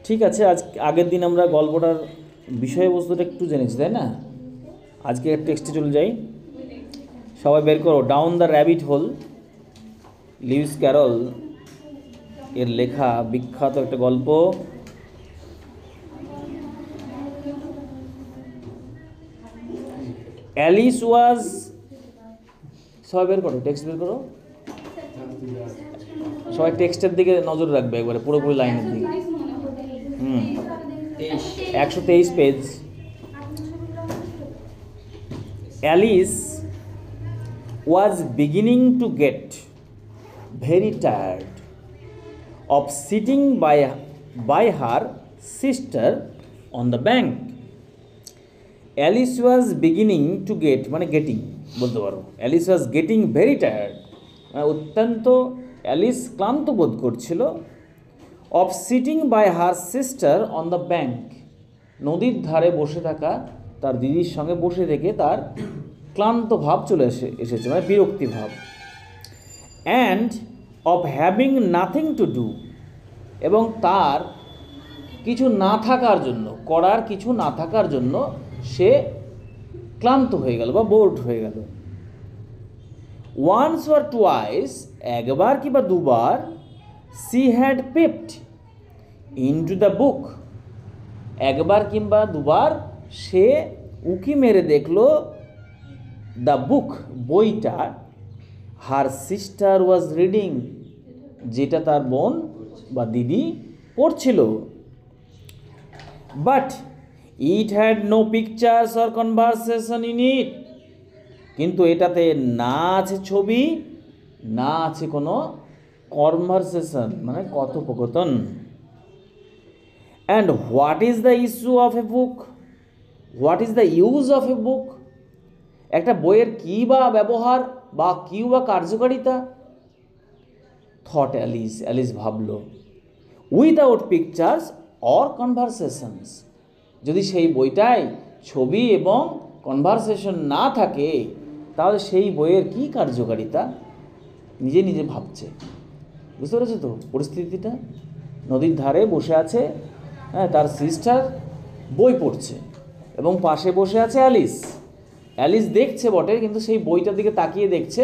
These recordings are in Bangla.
ঠিক আছে, আজ আগের দিন আমরা গল্পটার বিষয়বস্তুটা একটু জেনেছি, তাই না? আজকে টেক্সটে চলে যাই। সবাই বের করো down the rabbit hole, Lewis Carroll এর লেখা বিখ্যাত একটা গল্প। অ্যালিস ওয়াজ, সবাই বের করো, টেক্সট বের করো, সবাই টেক্সটের দিকে নজর রাখবে একবারে পুরোপুরি লাইনের দিকে। 123 page. Alice was beginning to get very tired of sitting by her sister on the bank. Alice was beginning to get মানে গেটিং বলতে পারো। Alice was getting very tired, অত্যন্ত অ্যালিস ক্লান্ত বোধ করছিল। of sitting by her sister on the bank, নদীর ধারে বসে থাকা তার দিদির সঙ্গে বসে থেকে তার ক্লান্ত ভাব চলে এসেছে, মানে বিরক্তি ভাব। And of having nothing to do, এবং তার কিছু না থাকার জন্য, করার কিছু না থাকার জন্য সে ক্লান্ত হয়ে গেল বা বোর্ড হয়ে গেল। ওয়ান্স অর টুয়াইস, একবার কিংবা দুবার, she had peeped into the book, একবার কিংবা দুবার সে উকি মেরে দেখলো দ্য বুক, বইটা, হার সিস্টার ওয়াজ রিডিং, যেটা তার বোন বা দিদি পড়ছিল। But it had no pictures or conversation in it, কিন্তু এটাতে না আছে ছবি, না আছে কোনো কনভারসেশন মানে কথোপকথন। And what is the issue of a book, what is the use of a book, একটা বইয়ের কী বা ব্যবহার বা কী বা কার্যকারিতা। থট অ্যালিস, অ্যালিস ভাবল, উইদাউট পিকচার্স অর কনভারসেশনস, যদি সেই বইটায় ছবি এবং কনভারসেশন না থাকে তাহলে সেই বইয়ের কী কার্যকারিতা। নিজে নিজে ভাবছে, বুঝতে পেরেছো তো পরিস্থিতিটা? নদীর ধারে বসে আছে, হ্যাঁ, তার সিস্টার বই পড়ছে এবং পাশে বসে আছে অ্যালিস। অ্যালিস দেখছে বটে, কিন্তু সেই বইটার দিকে তাকিয়ে দেখছে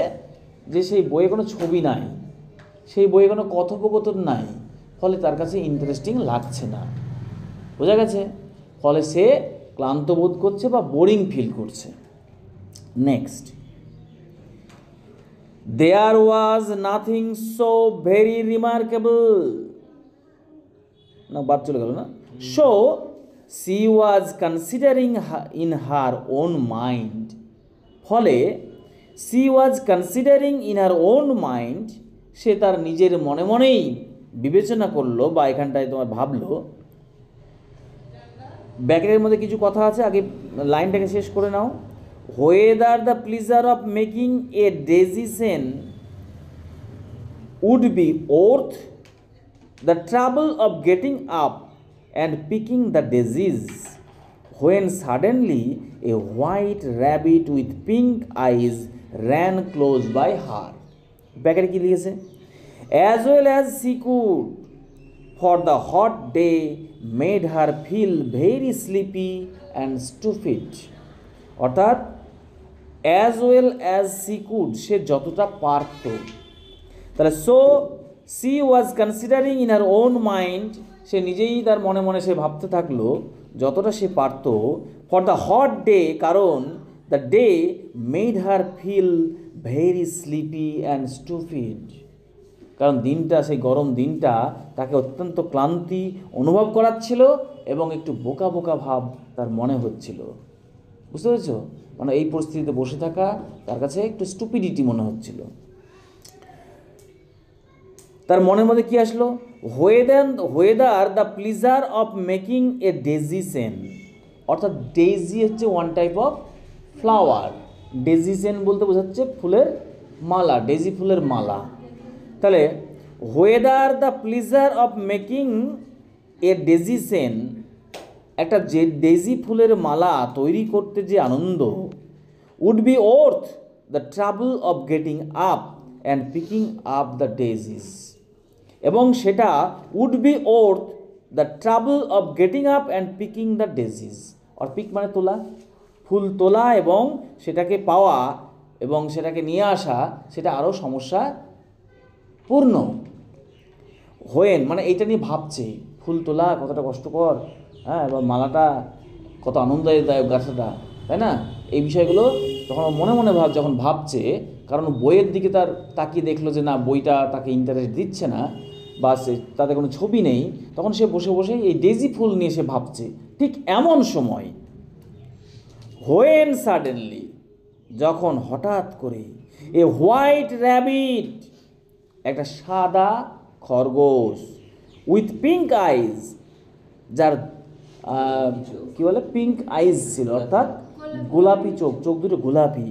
যে সেই বইয়ে কোনো ছবি নাই, সেই বইয়ে কোনো কথোপকথন নাই, ফলে তার কাছে ইন্টারেস্টিং লাগছে না, বোঝা গেছে? ফলে সে ক্লান্ত বোধ করছে বা বোরিং ফিল করছে। Next, there was nothing so very remarkable, না বাদ চলে গেল না। So she was considering in her own mind, ফলে she was considering in her own mind, সে তার নিজের মনে মনেই বিবেচনা করলো বা এখানটায় তোমার ভাবলো। ব্যাকের মধ্যে কিছু কথা আছে, আগে লাইনটাকে শেষ করে নাও। whether the pleasure of making a decision would be worth the trouble of getting up and picking the daisies, when suddenly a white rabbit with pink eyes ran close by her. ব্যাকের কি লিখেছে? as well as she could, for the hot day made her feel very sleepy and stupid. অর্থাৎ as well as she could, সে যতটা পারত। তাহলে so she was considering in her own mind, সে নিজেই তার মনে মনে সে ভাবতে থাকলো যতটা সে পারত। ফর দ্য হট ডে, কারণ the day made her feel very sleepy and stupid, কারণ দিনটা, সেই গরম দিনটা তাকে অত্যন্ত ক্লান্তি অনুভব করাচ্ছিল এবং একটু বোকা বোকা ভাব তার মনে হচ্ছিল। বুঝতে পেরেছ? মানে এই পরিস্থিতিতে বসে থাকা তার কাছে একটু স্টুপিডিটি মনে হচ্ছিল। তার মনের মধ্যে কি আসলো? whether the pleasure of making a decision, অর্থাৎ ডেইজি হচ্ছে ওয়ান টাইপ অফ ফ্লাওয়ার, ডেজিসেন বলতে বোঝাচ্ছে ফুলের মালা, ডেজি ফুলের মালা। তাহলে whether the pleasure of making a decision, একটা যে ডেজি ফুলের মালা তৈরি করতে যে আনন্দ, would be worth the trouble of getting up and picking up the daisies, এবং সেটা would be worth, the trouble of getting up and picking the daisies. আর পিক মানে তোলা, ফুল তোলা এবং সেটাকে পাওয়া এবং সেটাকে নিয়ে আসা, সেটা আরও সমস্যা পূর্ণ। হোয়েন মানে এইটা নিয়ে ভাবছে, ফুল তোলা কতটা কষ্টকর, হ্যাঁ, এবার মালাটা কত আনন্দদায়ক গাছটা, তাই না, এই বিষয়গুলো তখন মনে মনে যখন ভাবছে, কারণ বইয়ের দিকে তার তাকিয়ে দেখলো যে না, বইটা তাকে ইন্টারেস্ট দিচ্ছে না বা সে তাতে কোনো ছবি নেই, তখন সে বসে বসে এই ডেজি ফুল নিয়ে সে ভাবছে। ঠিক এমন সময়, হোয়েন সাডেনলি, যখন হঠাৎ করে, এ হোয়াইট র্যাবিট, একটা সাদা খরগোশ, উইথ পিঙ্ক আইজ, যার কি বলে পিঙ্ক আইজ ছিল, অর্থাৎ গোলাপি চোখ, চোখ দুটো গোলাপি,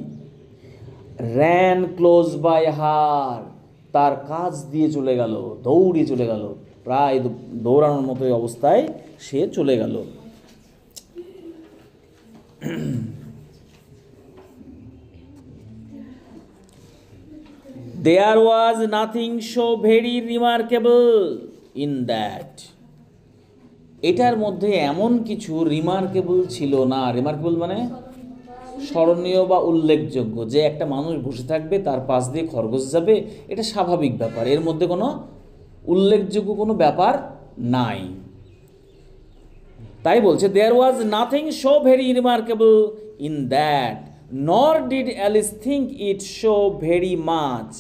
র্যান ক্লোজ বাই হার, তার কাজ দিয়ে চলে গেল, দৌড়িয়ে চলে গেল, প্রায় দৌড়ানোর মতো অবস্থায় সে চলে গেল। There was nothing so very remarkable in that. এটার মধ্যে এমন কিছু রিমার্কেবল ছিল না। রিমার্কেবল মানে স্মরণীয় বা উল্লেখযোগ্য, যে একটা মানুষ বসে থাকবে, তার পাশ দিয়ে খরগোশ যাবে, এটা স্বাভাবিক ব্যাপার, এর মধ্যে কোনো উল্লেখযোগ্য কোনো ব্যাপার নাই। তাই বলছে, there was nothing so very remarkable in that, nor did Alice think it so very much.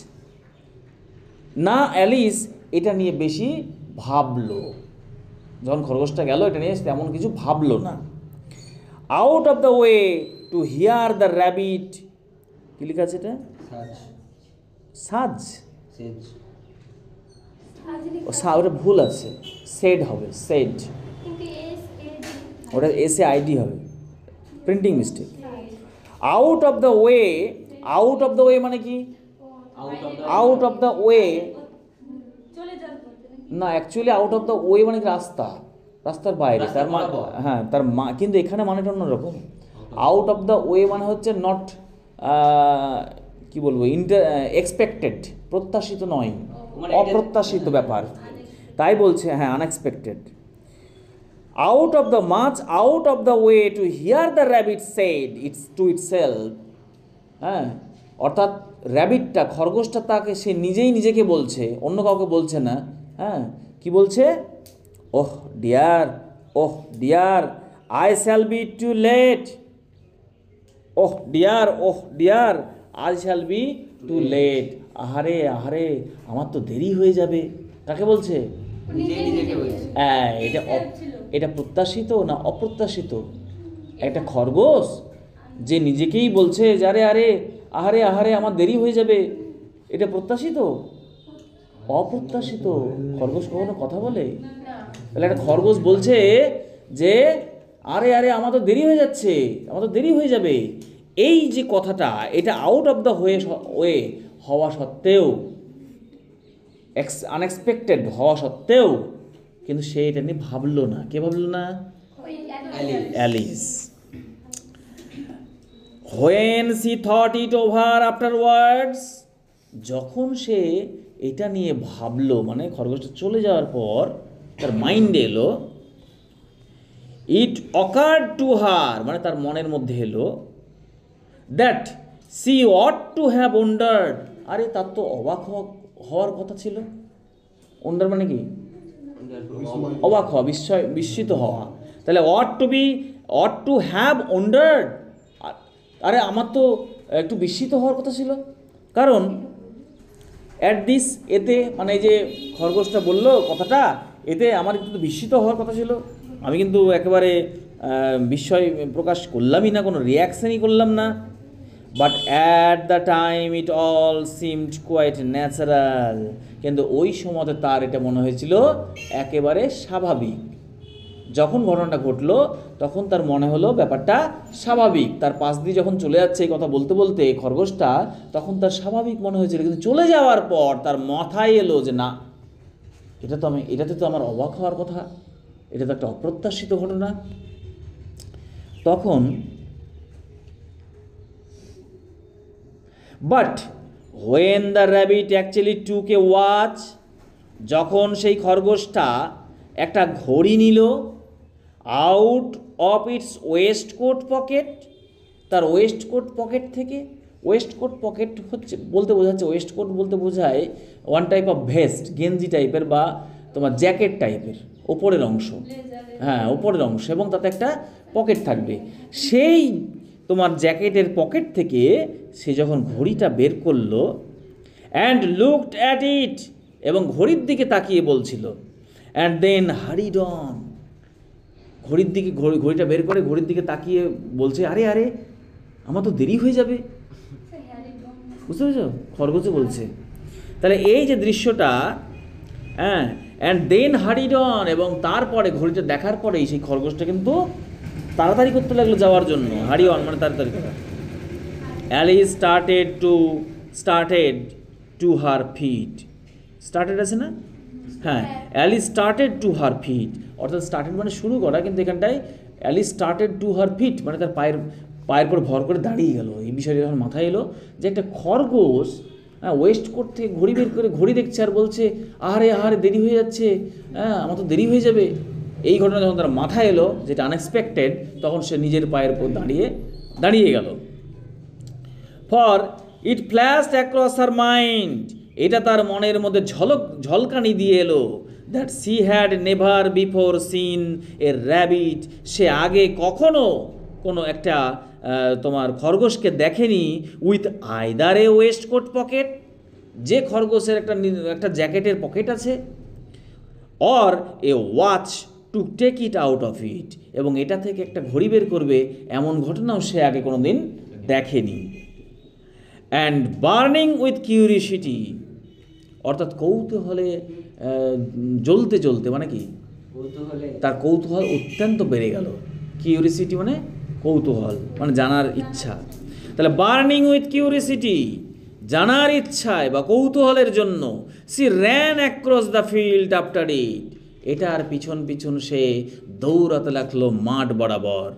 না, অ্যালিস এটা নিয়ে বেশি ভাবলো, যখন খরগোশটা গেল এটা নিয়ে তেমন কিছু ভাবলো না। Out of the way to hear the rabbit, কি লেখা আছে এটা? সাজ, ওটা ভুল আছে, সেড হবে, সেড, ওটা এসে আইডি হবে, printing mistake. Out of the way, out of the way মানে কি? আউট অফ দ্য ওয়ে না, actually out of the way মানে রাস্তা, রাস্তার বাইরে, তার মানে হ্যাঁ, তার কিন্তু এখানে মানেটা অন্যরকম। আউট অফ দ্য ওয়ে মানে হচ্ছে নট, কি বলবো, এক্সপেক্টেড, প্রত্যাশিত নয়, অপ্রত্যাশিত ব্যাপার, তাই বলছে, হ্যাঁ, unexpected. Out of the much out of the way to hear the rabbit said its to itself, হ্যাঁ, অর্থাৎ র্যাবিটটা, খরগোশটা তাকে, সে নিজেই নিজেকে বলছে, অন্য কাউকে বলছে না, হ্যাঁ, কি বলছে? Oh dear, oh dear, I shall be too late, oh dear, oh dear, I shall be too late, আহারে আহারে, আমার তো দেরি হয়ে যাবে। কাকে বলছে? হ্যাঁ, এটা প্রত্যাশিত না অপ্রত্যাশিত? একটা খরগোশ যে নিজেকেই বলছে যে আরে আরে, আহারে আহারে, আমার দেরি হয়ে যাবে, এটা প্রত্যাশিত? অপ্রত্যাশিত। খরগোশ কখনো কথা বলে? তাহলে একটা খরগোশ বলছে যে আরে আরে, আমার তো দেরি হয়ে যাচ্ছে, আমার তো দেরি হয়ে যাবে, এই যে কথাটা, এটা আউট অফ দ্য ওয়ে হওয়া সত্ত্বেও, আনএক্সপেক্টেড হওয়া সত্ত্বেও, কিন্তু সে এটা নিয়ে ভাবলো না। কে ভাবলো না? Alice. When she thought it over afterwards, যখন সে এটা নিয়ে ভাবলো, মানে খরগোশটা চলে যাওয়ার পর তার মাইন্ডে এলো, ইট occurred to her, মানে তার মনের মধ্যে এলো, that she ought to have wondered, আরে তার তো অবাক হওয়ার কথা ছিল। wonder মানে কি? অবাক হওয়া, বিস্মিত হওয়া। তাহলে ought to have wondered, আরে আমার তো একটু বিস্মিত হওয়ার কথা ছিল, কারণ অ্যাট দিস, এতে, মানে এই যে খরগোশটা বললো কথাটা, এতে আমার কিন্তু বিস্মিত হওয়ার কথা ছিল, আমি কিন্তু একেবারে বিস্ময় প্রকাশ করলামই না, কোনো রিয়াকশানই করলাম না। But at the time it all seemed quite natural, কিন্তু ওই সময়তে তার এটা মনে হয়েছিল একেবারে স্বাভাবিক। যখন ঘটনাটা ঘটলো তখন তার মনে হলো ব্যাপারটা স্বাভাবিক, তার পাশ দিয়ে যখন চলে যাচ্ছে এই কথা বলতে বলতে খরগোশটা, তখন তার স্বাভাবিক মনে হয়েছিল, কিন্তু চলে যাওয়ার পর তার মাথায় এলো যে না, এটাতে তো আমার অবাক হওয়ার কথা, এটা তো একটা অপ্রত্যাশিত ঘটনা। তখন but when the rabbit actually took A watch, যখন সেই খরগোশটা একটা ঘড়ি নিল out of its waistcoat pocket, তার ওয়েস্টকোট পকেট থেকে। ওয়েস্টকোট পকেট হচ্ছে বলতে বোঝাচ্ছে, ওয়েস্টকোট বলতে বোঝায় ওয়ান টাইপ অফ ভেস্ট, গেঞ্জি টাইপের বা তোমার জ্যাকেট টাইপের ওপরের অংশ, হ্যাঁ ওপরের অংশ, এবং তাতে একটা পকেট থাকবে। সেই তোমার জ্যাকেটের পকেট থেকে সে যখন ঘড়িটা বের করলো, অ্যান্ড লুকড অ্যাট ইট, এবং ঘড়ির দিকে তাকিয়ে বলছিল, অ্যান্ড দেন হারিড অন, ঘড়ির দিকে ঘড়িটা বের করে ঘড়ির দিকে তাকিয়ে বলছে, আরে আরে আমার তো দেরি হয়ে যাবে। বুঝতে পেরেছ? খরগোশে বলছে। তাহলে এই যে দৃশ্যটা, হ্যাঁ, অ্যান্ড দেন হারিড অন, এবং তারপরে ঘড়িটা দেখার পরেই সেই খরগোশটা কিন্তু তাড়াতাড়ি করতে লাগলো যাওয়ার জন্য। হারি অন মানে তাড়াতাড়ি করা। Alice started to her feet, started আছে না, হ্যাঁ, Alice started to her feet, অর্থাৎ স্টার্টেড মানে শুরু করা, কিন্তু এখানটায় Alice started to her feet মানে তার পায়ের পর ভর করে দাঁড়িয়ে গেল। এই বিষয়টা যখন মাথায় এলো যে একটা খরগোশ, হ্যাঁ, ওয়েস্টকোট থেকে ঘড়ি বের করে ঘড়ি দেখছে আর বলছে, আহারে আহারে দেরি হয়ে যাচ্ছে, হ্যাঁ আমার তো দেরি হয়ে যাবে। এই ঘটনা যখন তার মাথায় এলো, যেটা আনএক্সপেক্টেড, তখন সে নিজের পায়ের উপর দাঁড়িয়ে গেল। For it flashed across her mind, এটা তার মনের মধ্যে ঝলকানি দিয়ে এলো, that she had never before seen a rabbit, সে আগে কখনো কোনো একটা তোমার খরগোশকে দেখেনি with either a waistcoat pocket, যে খরগোশের একটা জ্যাকেটের পকেট আছে, or a watch to take it out of it, এবং এটা থেকে একটা ঘড়ি বের করবে, এমন ঘটনাও সে আগে কোনো দিন দেখেনি। অ্যান্ড বার্নিং উইথ কিউরিসিটি, অর্থাৎ কৌতূহলে জ্বলতে জ্বলতে, মানে কি তার কৌতূহল অত্যন্ত বেড়ে গেল। কিউরিসিটি মানে কৌতূহল, মানে জানার ইচ্ছা। তাহলে বার্নিং উইথ কিউরিসিটি, জানার ইচ্ছায় বা কৌতূহলের জন্য, she ran across the field after it, এটার পিছন পিছন সে দৌড়াতে লাগলো মাঠ বরাবর।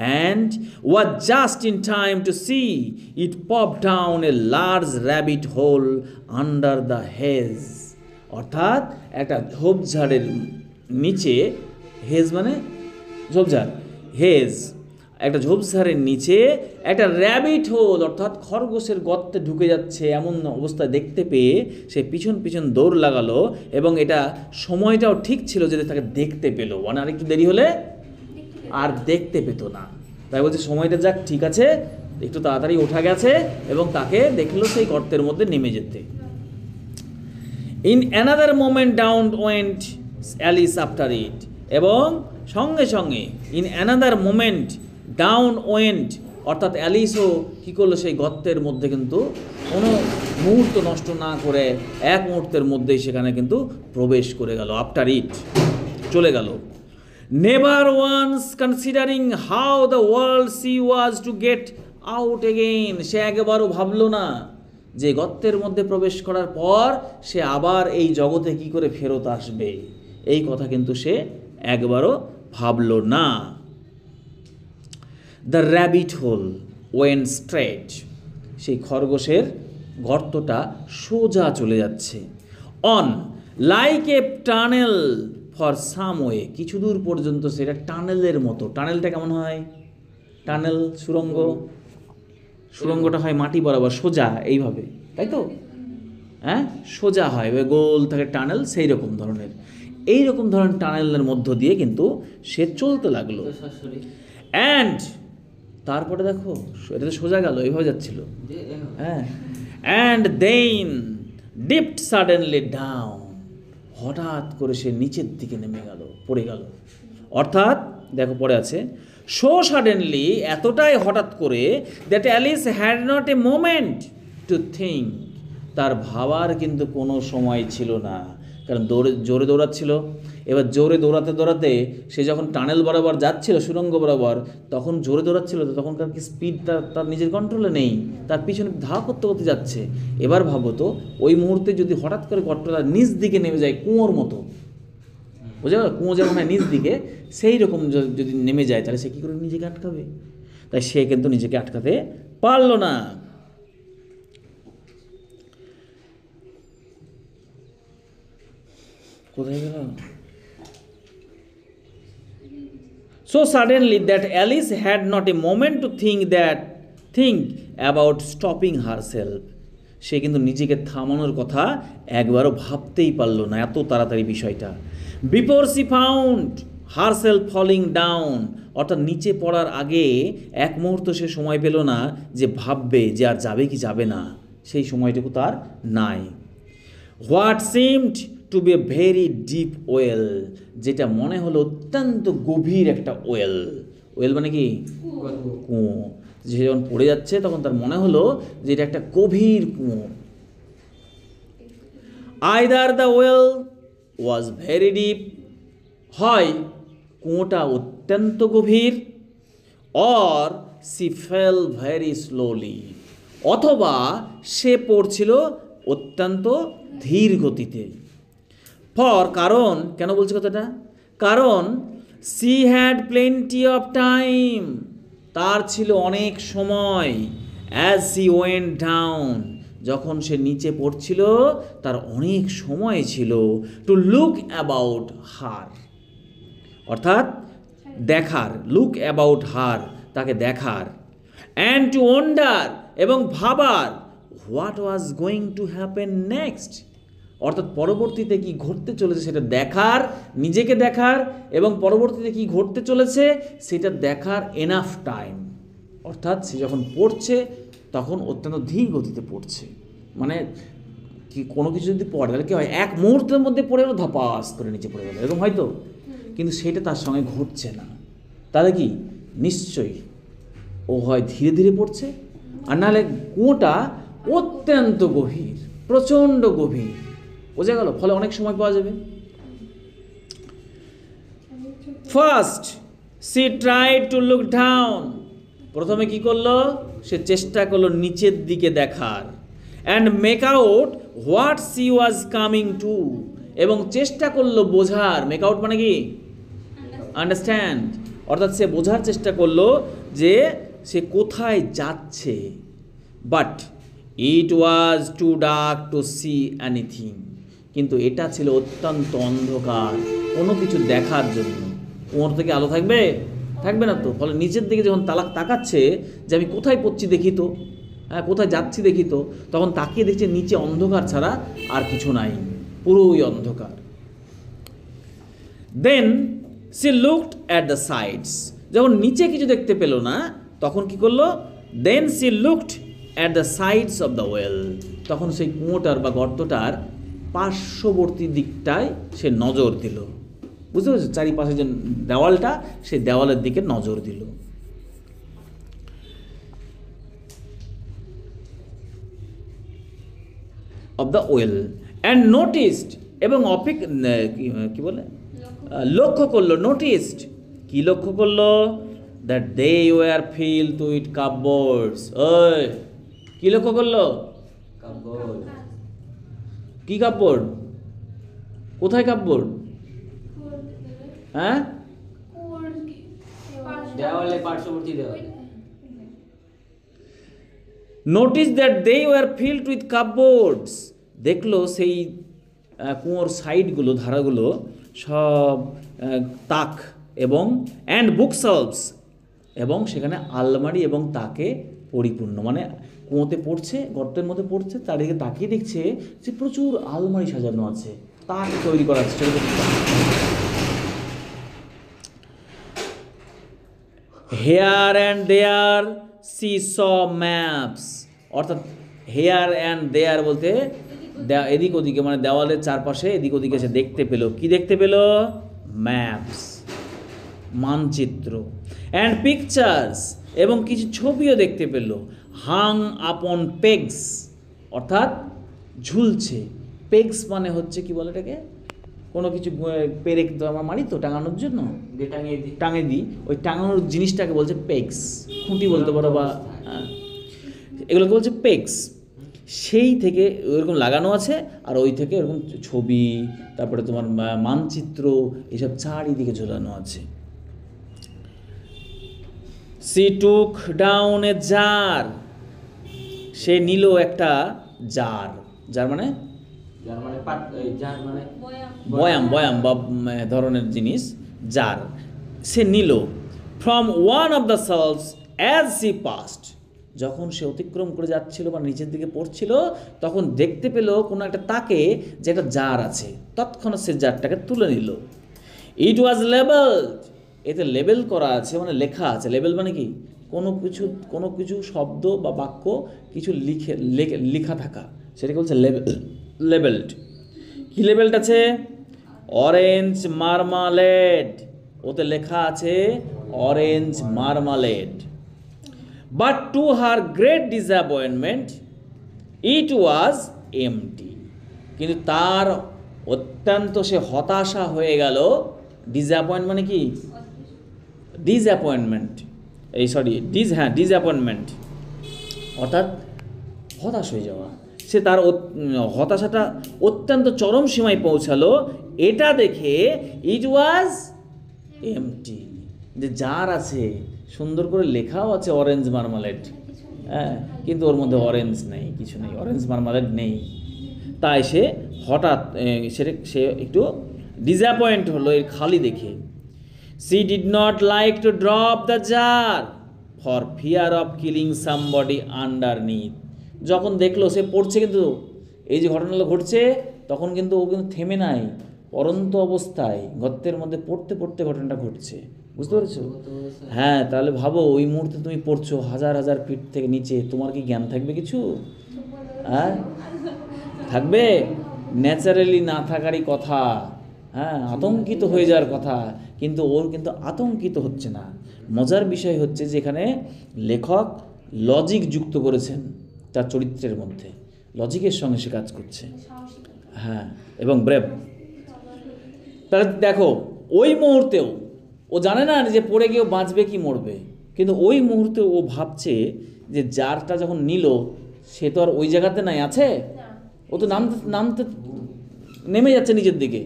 And was just in time to see it pop down a large rabbit hole under the hedge, অর্থাৎ একটা ঝোপঝাড়ের নিচে, হেজ মানে ঝোপঝাড়, হেজ একটা ঝোপঝাড়ের নিচে একটা র্যাবিট হোল, অর্থাৎ খরগোশের গর্তে ঢুকে যাচ্ছে এমন অবস্থায় দেখতে পেয়ে সে পিছন পিছন দৌড় লাগালো, এবং এটা সময়টাও ঠিক ছিল যে তাকে দেখতে পেলো, মানে আর একটু দেরি হলে আর দেখতে পেতো না। তাই বলছে সময়টা যাক ঠিক আছে, একটু তাড়াতাড়ি ওঠা গেছে, এবং তাকে দেখলো সেই গর্তের মধ্যে নেমে যেতে। In another moment down went Alice after it, এবং সঙ্গে সঙ্গে in another moment down went, অর্থাৎ অ্যালিসও কী করলো, সেই গর্তের মধ্যে কিন্তু কোনো মুহূর্ত নষ্ট না করে এক মুহূর্তের মধ্যেই সেখানে কিন্তু প্রবেশ করে গেল, আফটার ইট চলে গেল। Never once considering how the world she was to get out again, সে একবারও ভাবলো না যে গর্তের মধ্যে প্রবেশ করার পর সে আবার এই জগতে কি করে ফেরত আসবে, এই কথা কিন্তু সে একবারও ভাবলো না। The rabbit whole went straight, সেই খরগোশের গর্তটা সোজা চলে যাচ্ছে। On like a tunnel for some way, কিছু দূর পর্যন্ত সেটা টানেলের মতো। টানেলটা কেমন হয়? টানেল সুড়ঙ্গটা হয় মাটি বরাবর সোজা এইভাবে, তাই তো, হ্যাঁ সোজা হয়, গোল থাকে টানেল, সেই রকম ধরনের, এইরকম ধরনের টানেলের মধ্য দিয়ে কিন্তু সে চলতে লাগলো। অ্যান্ড তারপরে দেখো এটা তো সোজা গেল, এইভাবে যাচ্ছিল, হ্যাঁ, and then dipped suddenly down, হঠাৎ করে সে নিচের দিকে নেমে গেল, পড়ে গেল। অর্থাৎ দেখো পড়ে আছে, সো সাডেনলি, এতটাই হঠাৎ করে, that Alice had not a moment to think, তার ভাবার কিন্তু কোনো সময় ছিল না, কারণ জোরে দৌড়াচ্ছিল। এবার জোরে দৌড়াতে দৌড়াতে সে যখন টানেল বরাবর যাচ্ছিল, সুড়ঙ্গ বরাবর, তখন জোরে দৌড়াচ্ছিল, তো তখনকার কি স্পিডটা তার নিজের কন্ট্রোলে নেই, তার পিছনে ধা করতে করতে যাচ্ছে। এবার ভাবো তো, ওই মুহূর্তে যদি হঠাৎ করে গর্তটা নিচ দিকে নেমে যায়, কুয়োর মতো, বুঝে গেল, কুয়ো যেমন হয় নিচ দিকে, সেই রকম যদি নেমে যায়, তাহলে সে কী করে নিজেকে আটকাবে? তাই সে কিন্তু নিজেকে আটকাতে পারল না। কোথায় গেল? so suddenly that Alice had not a moment to think about stopping herself. সে কিন্তু নিজেকে থামানোর কথা একবারও ভাবতেই পারলো না, এত তাড়াতাড়ি বিষয়টা। Before she found herself falling down, অর্থাৎ নিচে পড়ার আগে এক মুহূর্ত সে সময় পেল না যে ভাববে যে আর যাবে কি যাবে না, সেই সময়টুকু তার নাই। What seemed to be a very deep well, যেটা মনে হলো অত্যন্ত গভীর একটা ওয়েল। ওয়েল মানে কি? কুয়ো। যে যখন পড়ে যাচ্ছে তখন তার মনে হলো যে এটা একটা গভীর কুয়ো। Either the well was very deep, হয় কুয়োটা অত্যন্ত গভীর, or she fell very slowly, অথবা সে পড়ছিল অত্যন্ত ধীর গতিতে। ফর, কারণ, কেন বলছি কথাটা? কারণ she had plenty of time, তার ছিল অনেক সময়, as she went down, যখন সে নিচে পড়ছিল তার অনেক সময় ছিল, টু লুক অ্যাবাউট হার, অর্থাৎ দেখার, লুক অ্যাবাউট হার, তাকে দেখার, অ্যান্ড টু ওয়ান্ডার, এবং ভাবার, what was going to happen next, অর্থাৎ পরবর্তীতে কি ঘটতে চলেছে সেটা দেখার, নিজেকে দেখার, এবং পরবর্তীতে কি ঘটতে চলেছে সেটা দেখার এনাফ টাইম। অর্থাৎ সে যখন পড়ছে তখন অত্যন্ত ধীর গতিতে পড়ছে, মানে কি কোনো কিছু যদি পড়ে তাহলে কী হয়, এক মুহূর্তের মধ্যে পড়ে গেলো, ধপাস করে নিচে পড়ে গেলো, এরকম হয়তো, কিন্তু সেটা তার সঙ্গে ঘটছে না। তাহলে কি নিশ্চয়ই ও হয় ধীরে ধীরে পড়ছে, আর নাহলে কুয়োটা অত্যন্ত গভীর, প্রচণ্ড গভীর, বোঝা গেল? ফলে অনেক সময় পাওয়া যাবে। First she tried to look down, প্রথমে কি করলো, সে চেষ্টা করলো নিচের দিকে দেখার, and make out what she was coming to, এবং চেষ্টা করলো বোঝার, মেক আউট মানে কি? আন্ডারস্ট্যান্ড, অর্থাৎ সে বোঝার চেষ্টা করলো যে সে কোথায় যাচ্ছে। But it was too dark to see anything, কিন্তু এটা ছিল অত্যন্ত অন্ধকার কোনো কিছু দেখার জন্য। কুয়োর থেকে আলো থাকবে? থাকবে না তো। ফলে নিচের দিকে যখন তাকাচ্ছে যে আমি কোথায় পড়ছি দেখি তো, হ্যাঁ কোথায় যাচ্ছি দেখি তো, তখন তাকিয়ে দেখছে নিচে অন্ধকার ছাড়া আর কিছু নাই, পুরোই অন্ধকার। Then she looked at the sides, যখন নিচে কিছু দেখতে পেল না তখন কি করলো, then she looked at the sides of the well, তখন সেই কুয়োটার বা গর্তটার পার্শ্ববর্তী দিকটায় সে নজর দিল। বুঝতে পেরেছো? চারিপাশে যে দেওয়ালটা, সেই দেওয়ালের দিকে নজর দিল। Of the well and noticed, এবং কি বলে, লক্ষ্য করলো, নোটিসড, কি লক্ষ্য করলো, that they were filled with cupboards. ওই কি লক্ষ্য করলো? কাপবোর্ড। কি কাপবোর্ড? কোথায় কাপবোর্ড? হ্যাঁ, দেওয়ালে, পার্শ্ববর্তী দেওয়াল। Notice that they were filled with cupboards, দেখলো সেই কুয়োর সাইডগুলো, ধারাগুলো সব তাক এবং অ্যান্ড বুকশেলফস, এবং সেখানে আলমারি এবং তাকে পরিপূর্ণ, মানে কুয়োতে পড়ছে, গর্তের মধ্যে পড়ছে, চারিদিকে তাকিয়ে দেখছে যে প্রচুর আলমারি সাজানো আছে, তাক তৈরি করা আছে। Here and there she saw maps, অর্থাৎ হেয়ার অ্যান্ড দেয়ার বলতে এদিক ওদিকে, মানে দেওয়ালের চারপাশে এদিক ওদিকে সে দেখতে পেল, কি দেখতে পেল? ম্যাপস, মানচিত্র, অ্যান্ড পিকচার্স, এবং কিছু ছবিও দেখতে পেল, হাং আপন পেগস, অর্থাৎ ঝুলছে। পেগস মানে হচ্ছে কি বলে এটাকে, কোনো কিছু পেরেক তো আমরা মারি তো টাঙানোর জন্য, টাঙিয়ে দিই, ওই টাঙানোর জিনিসটাকে বলছে পেগস, খুঁটি বলতে পারো, বা এগুলোকে বলছে পেগস। সেই থেকে ওইরকম লাগানো আছে, আর ওই থেকে এরকম ছবি, তারপরে তোমার মানচিত্র, এসব চারিদিকে ঝোলানো আছে। She took down a jar, সে নিল একটা জার, জার মানে বয়াম, বয়াম বা ধরনের জিনিস, জার সে নিল, from one of the shelves as she passed. যখন সে অতিক্রম করে যাচ্ছিল বা নিচের দিকে পড়ছিল, তখন দেখতে পেল কোনো একটা তাকে যে একটা জার আছে, তৎক্ষণাৎ সে জারটাকে তুলে নিল। ইট ওয়াজ লেবেলড, এতে লেবেল করা আছে, মানে লেখা আছে। লেবেল মানে কি? কোনো কিছু শব্দ বা বাক্য কিছু লেখা থাকা, সেটাকে বলছে লেবেলড। কি লেবেলড আছে? অরেঞ্জ মার্মালেড, ওতে লেখা আছে orange marmalade. But to her great disappointment it was empty, কিন্তু তার অত্যন্ত সে হতাশা হয়ে গেল। ডিসঅ্যাপয়েন্ট মানে কি? ডিসঅ্যাপয়েন্টমেন্ট, ডিসঅ্যাপয়েন্টমেন্ট অর্থাৎ হতাশ হয়ে যাওয়া। সে তার হতাশাটা অত্যন্ত চরম সীমায় পৌঁছালো এটা দেখে। ইট ওয়াজ এমটি, যে জার আছে, সুন্দর করে লেখাও আছে অরেঞ্জ মার্মালেড, হ্যাঁ, কিন্তু ওর মধ্যে অরেঞ্জ নেই, কিছু নেই, অরেঞ্জ মার্মালেড নেই। তাই সে হঠাৎ সে একটু ডিসঅ্যাপয়েন্ট হলো এর খালি দেখে। She did not like to drop the jar for fear of killing somebody underneath. যখন দেখলো সে পড়ছে, কিন্তু এই যে ঘটনাগুলো ঘটছে, তখন কিন্তু ও কিন্তু থেমে নাই, পরন্ত অবস্থায় গর্তের মধ্যে পড়তে পড়তে ঘটনাটা ঘটছে। বুঝতে পেরেছো? হ্যাঁ, তাহলে ভাবো ওই মুহূর্তে তুমি পড়ছো হাজার হাজার ফিট থেকে নিচে, তোমার কি জ্ঞান থাকবে কিছু? হ্যাঁ, থাকবে? ন্যাচারালি না থাকারই কথা, হ্যাঁ, আতঙ্কিত হয়ে যাওয়ার কথা, কিন্তু ওর কিন্তু আতঙ্কিত হচ্ছে না। মজার বিষয় হচ্ছে যে এখানে লেখক লজিক যুক্ত করেছেন তার চরিত্রের মধ্যে, লজিকের সঙ্গে সে কাজ করছে, হ্যাঁ, এবং ব্রেভ। তাহলে দেখো, ওই মুহূর্তেও ও জানে না যে পড়ে গিয়েও বাঁচবে কি মরবে, কিন্তু ওই মুহূর্তে ও ভাবছে যে জারটা যখন নিল, সে তো আর ওই জায়গাতে নাই, আছে, ও তো নামতে নেমে যাচ্ছে নিচের দিকে,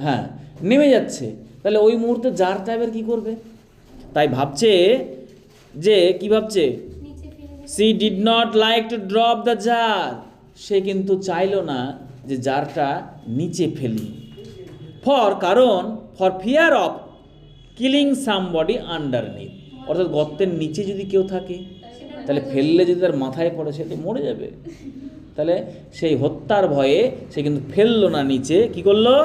হ্যাঁ, নেমে যাচ্ছে। তাহলে ওই মুহূর্তে জারটা এবার কী করবে? তাই ভাবছে যে কি ভাবছে? She did not like to drop the jar, সে কিন্তু চাইলো না যে জারটা নিচে ফেলি। কারণ for fear of killing somebody underneath, অর্থাৎ গর্তের নিচে যদি কেউ থাকে, তাহলে ফেললে যদি তার মাথায় পড়ে সে তো মরে যাবে। তাহলে সেই হত্যার ভয়ে সে কিন্তু ফেললো না নিচে, কি করলো?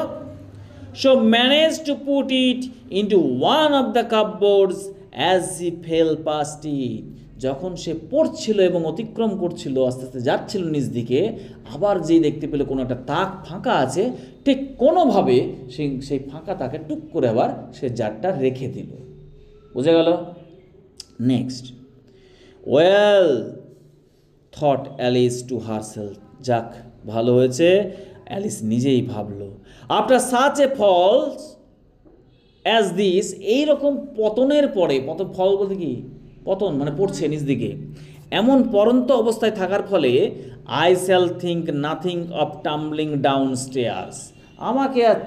So managed to put it into one of the cupboards as he fell past it. যখন সে পড়ছিল এবং অতিক্রম করছিল, আস্তে আস্তে যাচ্ছিল নিচ দিকে, আবার যেই দেখতে পেলে কোনো একটা তাক ফাঁকা আছে, ঠিক কোনোভাবে সেই ফাঁকা তাকে টুক করে আবার সে জারটা রেখে দিল। বুঝে গেল? Next, well thought Alice to herself, যাক ভালো হয়েছে, অ্যালিস নিজেই ভাবলো। After such a falls as this, এইরকম পতনের পরে, ফল বলতে কি? পতন মানে পড়ছে নিচ দিকে, এমন পরন্ত অবস্থায় থাকার ফলে I shall think nothing of tumbling down stairs, আমাকে আর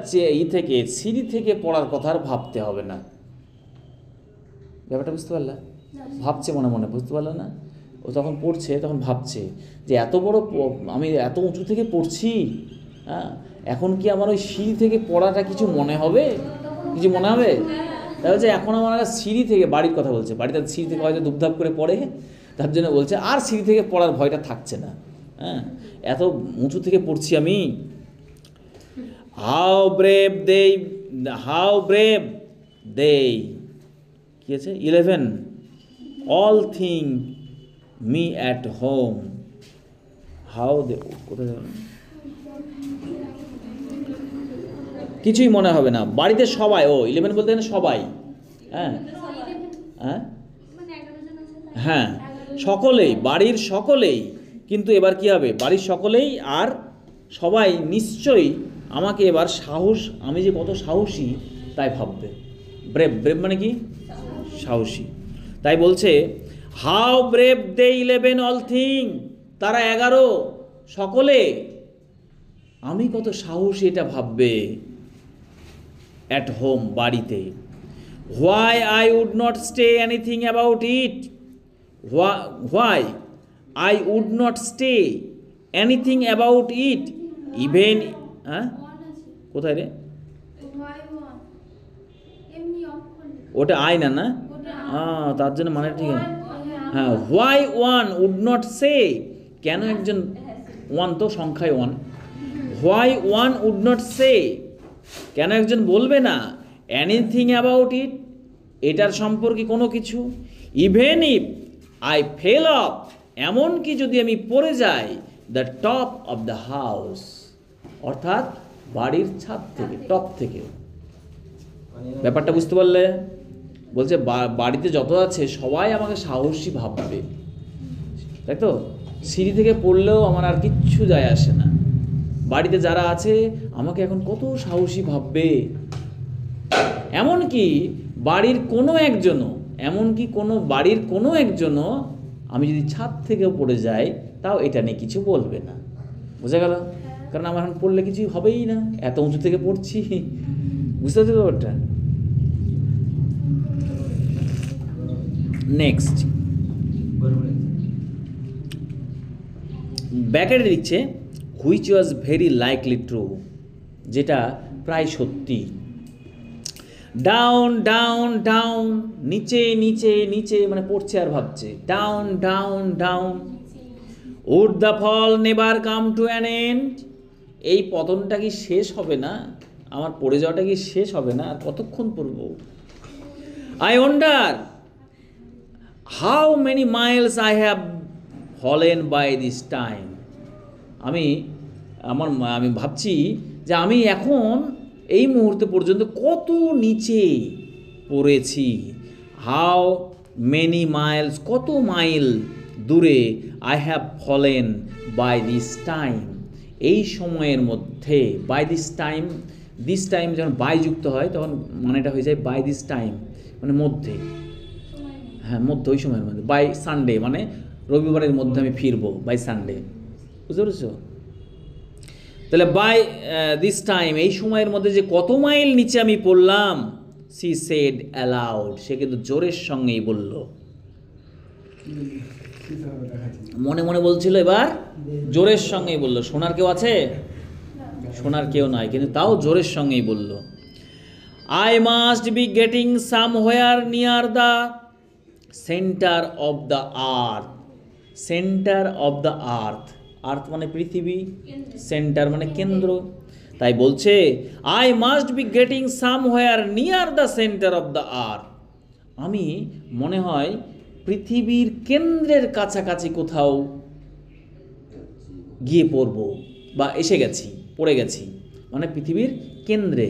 সিঁড়ি থেকে পড়ার কথা আর ভাবতে হবে না। ব্যাপারটা বুঝতে পারলা? ভাবছে মনে মনে, বুঝতে পারলো না? ও তখন পড়ছে, তখন ভাবছে যে এত বড়, আমি এত উঁচু থেকে পড়ছি, হ্যাঁ, এখন কি আমার ওই সিঁড়ি থেকে পড়াটা কিছু মনে হবে? কিছু মনে হবে? তাই হচ্ছে এখন আমার সিঁড়ি থেকে, বাড়ির কথা বলছে, বাড়িতে সিঁড়ি থেকে হয়তো ধুপধাপ করে পড়ে, তার জন্য বলছে আর সিঁড়ি থেকে পড়ার ভয়টা থাকছে না, হ্যাঁ, এত উঁচু থেকে পড়ছি আমি। হাউ ব্রেভ দে, কি আছে? 11, all thing me at home, how they, কোথায় কিছুই মনে হবে না, বাড়িতে সবাই, 11 বলতে সবাই, হ্যাঁ হ্যাঁ হ্যাঁ, সকলেই, বাড়ির সকলেই, কিন্তু এবার কি হবে? বাড়ির সকলেই আর সবাই নিশ্চয়ই আমাকে এবার আমি যে কত সাহসী তাই ভাববে। ব্রেভ মানে কি? সাহসী। তাই বলছে how brave they 11 all thing, তারা 11 সকলে আমি কত সাহসী এটা ভাববে। অ্যাট হোম, বাড়িতে। Why I would not stay anything about it, why I would not stay anything about it even, হ্যাঁ কোথায় রে? ওটা আই না, তার জন্য মানে ঠিক আছে। হ্যাঁ, why one would not say, কেন একজন, ওয়ান তো সংখ্যায় one, why one would not say, কেন একজন বলবে না, এনিথিং অ্যাবাউট ইট, এটার সম্পর্কে কোনো কিছু, even if I fail of, এমনকি যদি আমি পড়ে যাই, the top of the house, অর্থাৎ বাড়ির ছাদ থেকে, টপ থেকে। ব্যাপারটা বুঝতে পারলে? বলছে বাড়িতে যত আছে সবাই আমাকে সাহসী ভাববে, তাই তো, সিঁড়ি থেকে পড়লেও আমার আর কিচ্ছু যায় আসে না, বাড়িতে যারা আছে আমাকে এখন কত সাহসী ভাববে। এমনকি বাড়ির কোনো একজনও, বাড়ির কোনো একজনও আমি যদি ছাদ থেকেও পড়ে যাই তাও এটা নিয়ে কিছু বলবে না। বোঝা গেল? কারণ আমার এখন পড়লে কিছু হবেই না, এত উঁচু থেকে পড়ছি। বুঝতে পারছি ব্যাপারটা? নেক্সট ব্যাকেটে দিচ্ছে which was very likely true, যেটা প্রায় সত্যি। ডাউন ডাউন ডাউন, নিচে নিচে নিচে, মানে পড়ছে আর ভাবছে, down down down. Would the fall never come to an end, এই পতনটা কি শেষ হবে না, আমার পড়ে যাওয়াটা কি শেষ হবে না, আর কতক্ষণ পড়ব। I wonder how many miles I have fallen by this time, আমি ভাবছি যে আমি এখন এই মুহূর্তে পর্যন্ত কত নিচে পড়েছি। হাউ মেনি মাইলস, কত মাইল দূরে, I have fallen by this time, এই সময়ের মধ্যে। বাই দিস টাইম যখন বাই যুক্ত হয় তখন মানেটা হয়ে যায় বাই দিস টাইম, মানে মধ্যে, হ্যাঁ মধ্যে, ওই সময়ের মধ্যে। বাই সানডে মানে রবিবারের মধ্যে আমি ফিরবো, বাই সানডে, বুঝতে পেরেছো? তাহলে বাই দিস টাইম, এই সময়ের মধ্যে যে কত মাইল নিচে আমি পড়লাম। সি সেড অ্যালাউড, সে কিন্তু জোরের সঙ্গেই বলল, মনে মনে বলছিল, এবার জোরের সঙ্গেই বলল। শোনার কেউ আছে? শোনার কেউ নাই, কিন্তু তাও জোরের সঙ্গেই বলল। I must be getting somewhere near the centre of the earth, centre of the earth, earth মানে পৃথিবী, সেন্টার মানে কেন্দ্র, তাই বলছে I must be getting somewhere near the centre of the earth, আমি মনে হয় পৃথিবীর কেন্দ্রের কাছাকাছি কোথাও গিয়ে পড়ব, বা এসে গেছি, পড়ে গেছি, মানে পৃথিবীর কেন্দ্রে।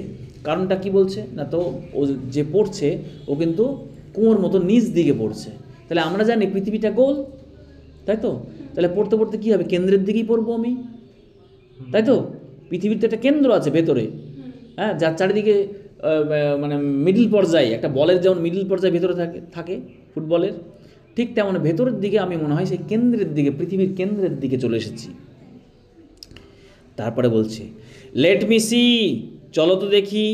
কারণটা কি বলছে না, তো ও যে পড়ছে ও কিন্তু কুয়োর মতো নিচ দিকে পড়ছে, তাহলে আমরা জানি পৃথিবীটা গোল, তাই তো, তাহলে পড়তে পড়তে কী হবে, কেন্দ্রের দিকেই পড়বো আমি, তাই তো। পৃথিবীর তো একটা কেন্দ্র আছে ভেতরে, হ্যাঁ, যার চারিদিকে মানে মিডল পর্যায়ে, একটা বলের যেমন মিডল পর্যায়ে ভেতরে থাকে ফুটবলের, ঠিক তেমন ভেতরের দিকে আমি মনে হয় সেই কেন্দ্রের দিকে, পৃথিবীর কেন্দ্রের দিকে চলে এসেছি। তারপরে বলছে লেট মি সি, চলো তো দেখি,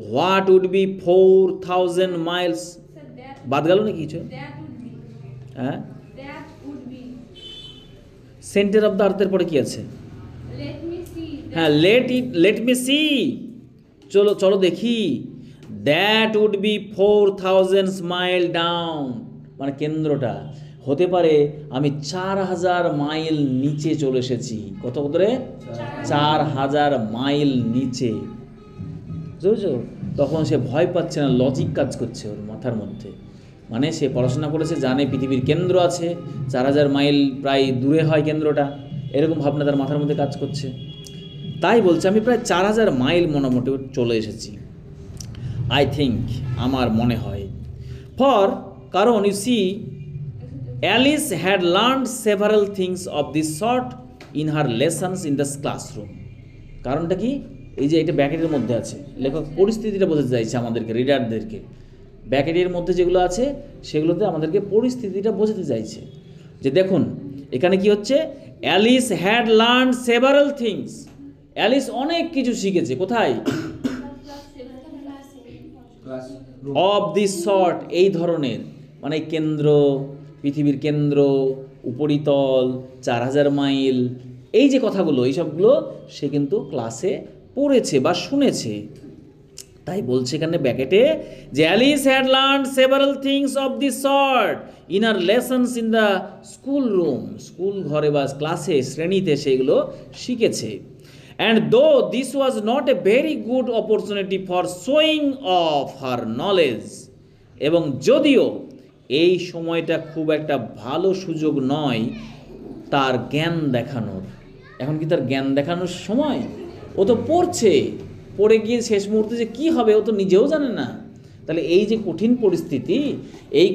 হোয়াট উড বি 4000 মাইলস, বাদ গেল নাকি কিছু? হ্যাঁ, সেন্টার অফ দ্য আর্থের পরে কি আছে? হ্যাঁ, লেট মি সি, চলো দেখি, that would be 4000 mile down, মানে কেন্দ্রটা হতে পারে আমি 4000 মাইল নিচে চলে এসেছি। কত করে? 4000 মাইল নিচে, বুঝেছো? তখন সে ভয় পাচ্ছে না, লজিক কাজ করছে ওর মাথার মধ্যে, মানে সে পড়াশোনা করেছে, জানে পৃথিবীর কেন্দ্র আছে 4000 মাইল প্রায় দূরে হয় কেন্দ্রটা, এরকম ভাবনা তার মাথার মধ্যে কাজ করছে। তাই বলছে আমি প্রায় 4000 মাইল মোটামুটি চলে এসেছি। আই থিঙ্ক, আমার মনে হয়, কারণ you see Alice had learned several things of this sort in her lessons in the classroom. কারণটা কি? এই যে এটা ব্যাকেটের মধ্যে আছে, লেখক পরিস্থিতিটা বোঝাতে চাইছে আমাদেরকে, রিডারদেরকে। ব্যাকেটের মধ্যে যেগুলো আছে সেগুলোতে আমাদেরকে পরিস্থিতিটা বোঝাতে চাইছে, যে দেখুন এখানে কি হচ্ছে, Alice had learn several things, Alice অনেক কিছু শিখেছে, কোথায়? অফ দিস সর্ট, এই ধরনের, মানে কেন্দ্র, পৃথিবীর কেন্দ্র, উপরিতল, 4000 মাইল, এই যে কথাগুলো, এইসবগুলো সে কিন্তু ক্লাসে পড়েছে বা শুনেছে। তাই বলছে এখানে ব্যাকেটে যে Alice had learned several things of this sort in আর lessons in the school room, school ঘরে বা ক্লাসে শ্রেণীতে সেগুলো শিখেছে। And though this was not a very good opportunity for showing off her knowledge, এবং যদিও এই সময়টা খুব একটা ভালো সুযোগ নয় তার জ্ঞান দেখানোর। এখন কি তার জ্ঞান দেখানোর সময়? ও তো পড়ছে, পড়ে গিয়ে শেষ মুহূর্তে যে কী হবে ও তো নিজেও জানে না। তাহলে এই যে কঠিন পরিস্থিতি, এই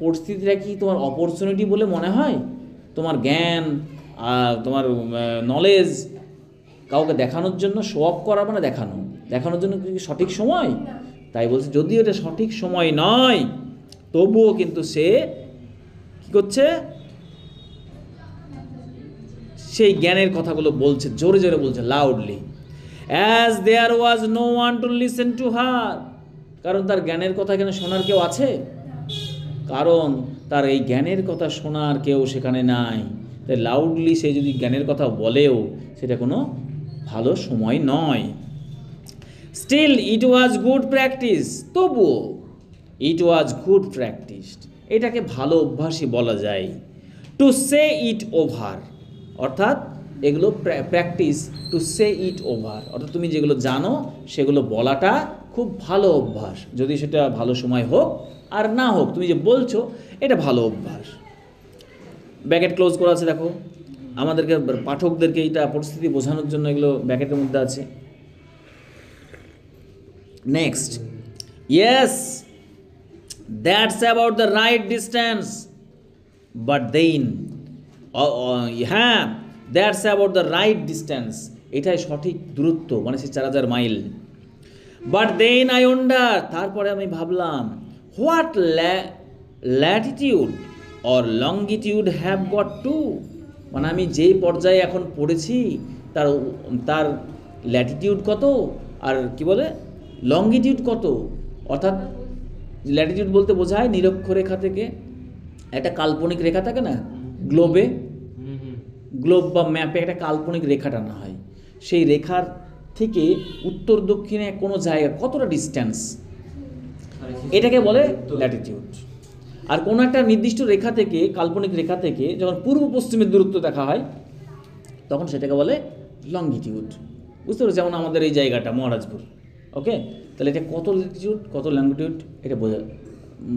পরিস্থিতিটা কি তোমার অপরচুনিটি বলে মনে হয়? তোমার জ্ঞান, তোমার নলেজ কাউকে দেখানোর জন্য, শো অফ করা মানে দেখানোর জন্য কি সঠিক সময়? তাই বলছে যদিও এটা সঠিক সময় নয়, তবুও কিন্তু সে কী করছে? সেই জ্ঞানের কথাগুলো বলছে, জোরে জোরে বলছে, loudly. As there was no one to listen to her, কারণ তার জ্ঞানের কথা এখানে শোনার কেউ আছে? কারণ তার এই জ্ঞানের কথা শোনার কেউ সেখানে নাই। তাই লাউডলি সে যদি জ্ঞানের কথা বলেও সেটা কোনো ভালো সময় নয়। Still it was good practice, তবুও ইট ওয়াজ গুড প্র্যাকটিস, এটাকে ভালো অভ্যাসই বলা যায়। টু সে ইট ওভার, অর্থাৎ এগুলো practice, to say it over, অর্থাৎ তুমি যেগুলো জানো সেগুলো বলাটা খুব ভালো অভ্যাস, যদি সেটা ভালো সময় হোক আর না হোক, তুমি যে বলছো এটা ভালো অভ্যাস। ব্যাকেট ক্লোজ করা আছে, দেখো আমাদেরকে পাঠকদেরকে এইটা পরিস্থিতি বোঝানোর জন্য এগুলো ব্যাকেটের মধ্যে আছে। Next, yes that's about the right distance but then, হ্যাঁ that's about the right distance, এটাই সঠিক দূরত্ব, মানে সে 4000 mile. But then I wonder, তারপরে আমি ভাবলাম, what latitude or longitude have got to, মানে আমি যেই পর্যায়ে এখন পড়েছি তার ল্যাটিটিউড কত আর কি বলে লঙ্গিটিউড কত, অর্থাৎ ল্যাটিটিউড বলতে বোঝায় নিরক্ষরেখা থেকে একটা কাল্পনিক রেখা থাকে না, গ্লোব বা ম্যাপে একটা কাল্পনিক রেখা টানা হয়, সেই রেখার থেকে উত্তর দক্ষিণে কোনো জায়গা কতটা ডিস্ট্যান্স, এটাকে বলে ল্যাটিটিউড। আর কোনো একটা নির্দিষ্ট রেখা থেকে, কাল্পনিক রেখা থেকে যখন পূর্ব পশ্চিমের দূরত্ব দেখা হয় তখন সেটাকে বলে লঙ্গিটিউড। বুঝতে পারছো? যেমন আমাদের এই জায়গাটা মহারাজপুর, ওকে, তাহলে এটা কত ল্যাটিটিউড কত লঙ্গিটিউড এটা বোঝা,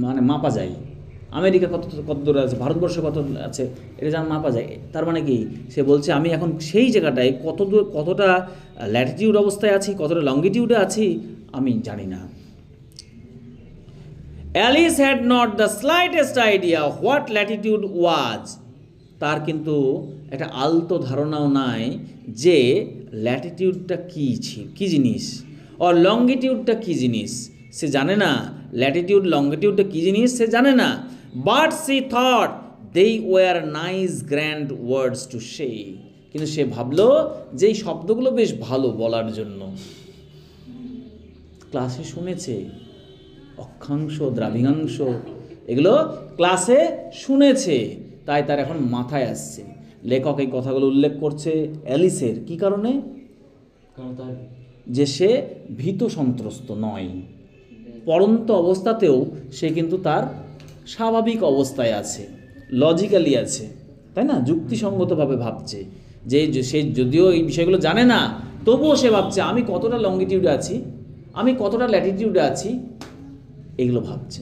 মানে মাপা যায়। আমেরিকা কত দূরে আছে, ভারতবর্ষ কত আছে, এটা যেমন মাপা যায়। তার মানে কি সে বলছে আমি এখন সেই জায়গাটায় কতটা ল্যাটিটিউড অবস্থায় আছি, কতটা লঙ্গিটিউডে আছি আমি জানি না। Alice had not the slightest idea what latitude was, তার কিন্তু একটা আলতো ধারণাও নাই যে ল্যাটিটিউডটা কী জিনিস, আর লঙ্গিটিউডটা কী জিনিস সে জানে না, ল্যাটিটিউড লঙ্গিটিউডটা কী জিনিস সে জানে না। But she thought they were nice grand words to say, কিন্তু সে ভাবলো যে এই শব্দগুলো বেশ ভালো বলার জন্য। ক্লাসে শুনেছে অক্ষাংশ, দ্রাবিড়াংশ, এগুলো ক্লাসে শুনেছে, তাই তার এখন মাথায় আসছে। লেখক এই কথাগুলো উল্লেখ করছে অ্যালিসের কী কারণে? যে সে ভীত সন্ত্রস্ত নয়, পড়ন্ত অবস্থাতেও সে কিন্তু তার স্বাভাবিক অবস্থায় আছে, লজিক্যালি আছে, তাই না, যুক্তিসঙ্গতভাবে ভাবছে যে সে যদিও এই বিষয়গুলো জানে না তবুও সে ভাবছে আমি কতটা লঙ্গিটিউডে আছি, আমি কতটা ল্যাটিটিউডে আছি, এগুলো ভাবছে।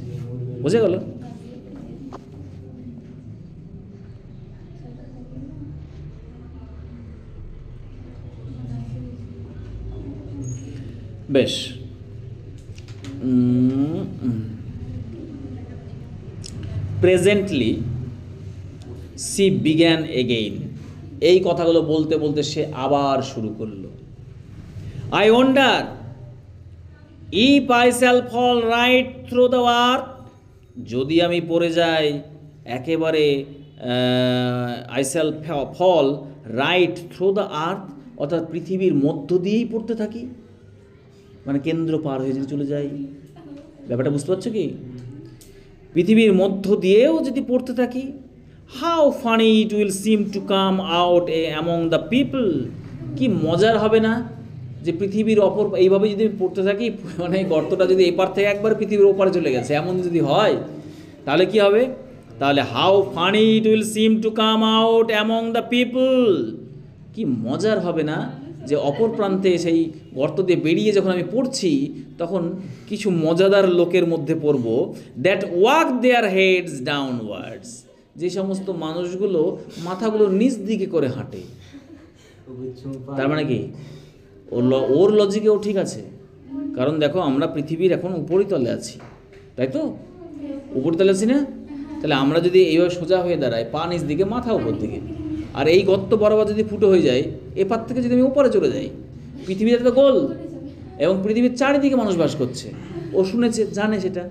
বুঝে গেল? বেশ, প্রেজেন্টলি সি বিগ্যান এগেইন, এই কথাগুলো বলতে বলতে সে আবার শুরু করলো। I wonder if I shall fall right through the earth, যদি আমি পড়ে যাই একেবারে I shall fall right through the earth, অর্থাৎ পৃথিবীর মধ্য দিয়েই পড়তে থাকি, মানে কেন্দ্র পার হয়ে যদি চলে যাই, ব্যাপারটা বুঝতে পারছো কি? পৃথিবীর মধ্য দিয়েও যদি পড়তে থাকি, how funny it will seem to come out among the people, কি মজার হবে না যে পৃথিবীর অপর এইভাবে যদি পড়তে থাকি, মানে গর্তটা যদি এপার থেকে একবার পৃথিবীর ওপারে চলে গেছে এমন যদি হয়, তাহলে কি হবে? তাহলে how funny it will seem to come out among the people, কি মজার হবে না যে অপর প্রান্তে সেই গর্ত দিয়ে বেরিয়ে যখন আমি পড়ছি তখন কিছু মজাদার লোকের মধ্যে পড়ব। That walk their heads downwards, যে সমস্ত মানুষগুলো মাথাগুলো নিচ দিকে করে হাঁটে। তার মানে কি ওর লজিকেও ঠিক আছে, কারণ দেখো আমরা পৃথিবীর এখন উপরিতলে আছি, তাই তো? উপরিতলে আছি না? তাহলে আমরা যদি এইভাবে সোজা হয়ে দাঁড়াই, পা নিচ দিকে মাথা উপর দিকে, আর এই গর্ত বরাবর যদি ফুটো হয়ে যায়, এপার থেকে যদি আমি উপরে চলে যাই, পৃথিবীটা তো গোল এবং পৃথিবীর চারিদিকে মানুষ বাস করছে, ও শুনেছে, জানে সেটা।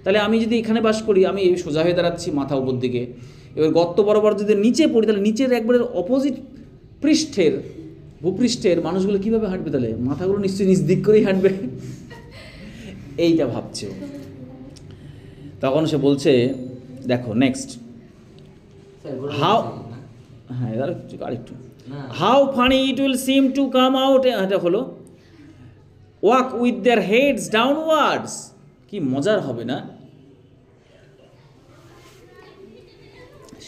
তাহলে আমি যদি এখানে বাস করি, আমি এই সোজা হয়ে দাঁড়াচ্ছি মাথা উপর দিকে, এবার গর্ত বরাবর যদি নিচে পড়ি, তাহলে নিচের একবারে অপোজিট ভূপৃষ্ঠের মানুষগুলো কীভাবে হাঁটবে? তাহলে মাথাগুলো নিশ্চয়ই নিচ দিক করেই হাঁটবে। এইটা ভাবছে। তখন সে বলছে, দেখো নেক্সট, হাউ, হ্যাঁ আরেকটু, how funny it will seem to come out, এটা হলো walk with their heads downwards, কি মজার হবে না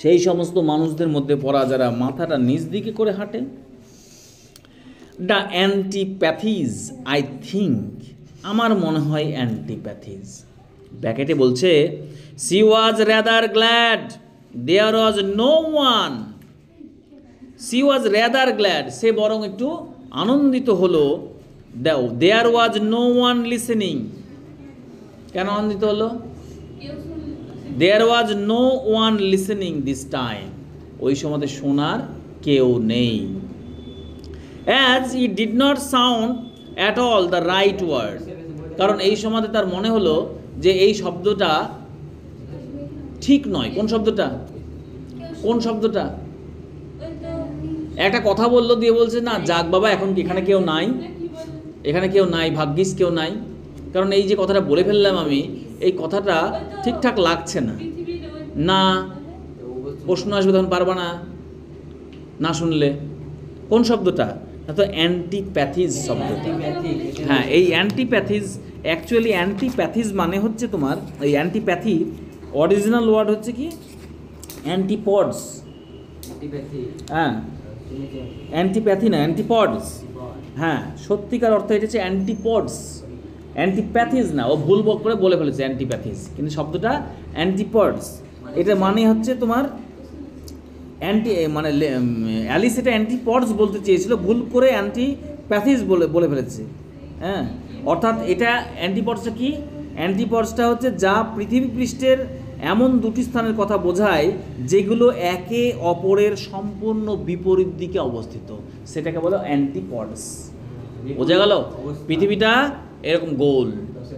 সেই সমস্ত মানুষদের মধ্যে পড়া যারা মাথাটা নিচ দিকে করে হাঁটে। দ্য অ্যান্টিপ্যাথিজ, আই থিঙ্ক, আমার মনে হয় অ্যান্টিপ্যাথিজ। ব্যাকেটে বলছে, she was rather glad there was no one, she was rather glad, সে বরং একটু আনন্দিত হলো, there was no one listening, কেন আনন্দিত হলো? There was no one listening this time, ওই সময় শোনার কেউ নেই। As it did not sound at all the right word, কারণ এই সময় তার মনে হলো যে এই শব্দটা ঠিক নয়। কোন শব্দটা? কোন শব্দটা? একটা কথা বললো, দিয়ে বলছে না যাক বাবা, এখন এখানে কেউ নাই, এখানে কেউ নাই, ভাগ্যিস কেউ নাই, কারণ এই যে কথাটা বলে ফেললাম আমি, এই কথাটা ঠিকঠাক লাগছে না, না প্রশ্ন আসবে তখন পারবা না না শুনলে। কোন শব্দটা? তো অ্যান্টিপ্যাথিজ শব্দটা। হ্যাঁ, এই অ্যান্টিপ্যাথিজ, অ্যাকচুয়ালি অ্যান্টিপ্যাথিজ মানে হচ্ছে তোমার, এই অ্যান্টিপ্যাথি অরিজিনাল ওয়ার্ড হচ্ছে কি? অ্যান্টিপডস। হ্যাঁ, অ্যান্টিপ্যাথি না, অ্যান্টিপডস। হ্যাঁ, সত্যিকার অর্থ এটা হচ্ছে অ্যান্টিপডস, অ্যান্টিপ্যাথিজ না। ও ভুল করে বলে ফেলেছে অ্যান্টিপ্যাথিজ, কিন্তু শব্দটা অ্যান্টিপডস। এটা মানে হচ্ছে তোমার অ্যান্টি, মানে অ্যালিস এটা অ্যান্টিপডস বলতে চেয়েছিল, ভুল করে অ্যান্টিপ্যাথিজ বলে ফেলেছে। হ্যাঁ, অর্থাৎ এটা অ্যান্টিপডসটা কি? অ্যান্টিপডসটা হচ্ছে যা পৃথিবী পৃষ্ঠের এমন দুটি স্থানের কথা বোঝায় যেগুলো একে অপরের সম্পূর্ণ বিপরীত দিকে অবস্থিত, সেটাকে বলো অ্যান্টিপডস। বোঝা গেল? পৃথিবীটা এরকম গোল,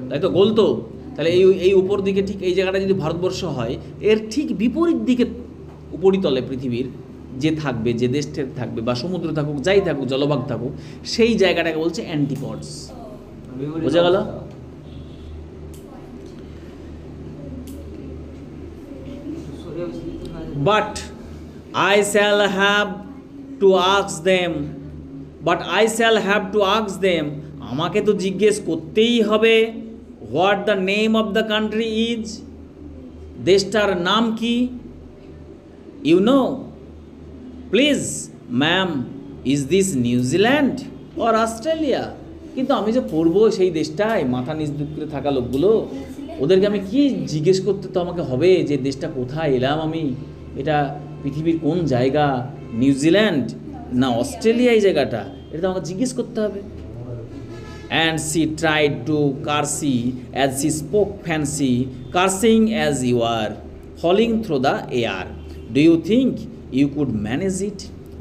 তাই তো? গোল তো, তাহলে এই উপর দিকে ঠিক এই জায়গাটা যদি ভারতবর্ষ হয়, এর ঠিক বিপরীত দিকে উপরিতলে পৃথিবীর যে থাকবে, যে দেশটা থাকবে, বা সমুদ্র থাকুক, যাই থাকুক, জলভাগ থাকুক, সেই জায়গাটাকে বলছে অ্যান্টিপডস। বোঝা গেল? But I shall have to ask them, আমাকে তো জিজ্ঞেস করতেই হবে, what the name of the country is, দেশটার নাম কি? You know, please ma'am, is this New Zealand or Australia? কিন্তু আমি যে পড়বো সেই দেশটায় মাথা নিচ করে থাকা লোকগুলো, ওদেরকে আমি কি জিজ্ঞেস করতে তো আমাকে হবে যে দেশটা কোথায় এলাম আমি, এটা পৃথিবীর কোন জায়গা, নিউজিল্যান্ড না অস্ট্রেলিয়া, এই জায়গাটা, এটা তো আমাকে জিজ্ঞেস করতে হবে। And she tried to curtsey as she spoke fancy, cursing as you are falling through the air, do you think you could manage it?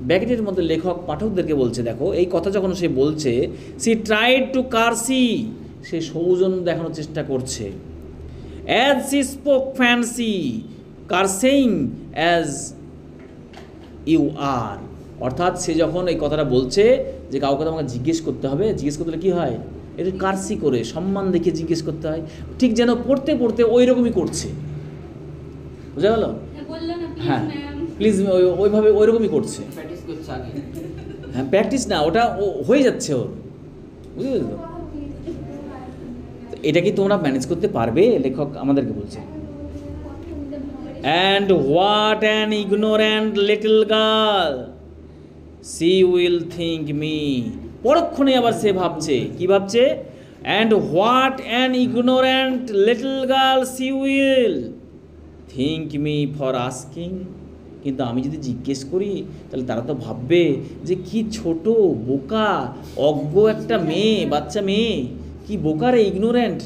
ব্যাকেটের মধ্যে লেখক পাঠকদেরকে বলছে, দেখো এই কথা যখন সে বলছে, সি ট্রাইড টু কার্সি, সে সৌজন্য দেখানোর চেষ্টা করছে, as she spoke fancy, cursing as you are, অর্থাৎ সে যখন এই কথাটা বলছে যে কাউকে তো আমাকে জিজ্ঞেস করতে হবে, জিজ্ঞেস করতে হলে কী হয়, এটা কার্সি করে সম্মান দেখে জিজ্ঞেস করতে হয়, ঠিক যেন পড়তে পড়তে ওই রকমই করছে। বুঝা গেল? হ্যাঁ, প্লিজ, ওইভাবে ওই রকমই করছে। হ্যাঁ, প্র্যাকটিস না, ওটা হয়ে যাচ্ছে ওর, বুঝতে পেরেছো? তো এটা কি তোমরা ম্যানেজ করতে পারবে? লেখক আমাদেরকে বলছে, and what an ignorant little girl she will think me. পরক্ষণে আবার সে ভাবছে, কি ভাবছে? And what an ignorant little girl she will think me for asking. কিন্তু আমি যদি জিজ্ঞেস করি তাহলে তারা তো ভাববে যে কি ছোট বোকা অজ্ঞ একটা মেয়ে, বাচ্চা মেয়ে, কি বোকা রে, ইগনোরেন্ট।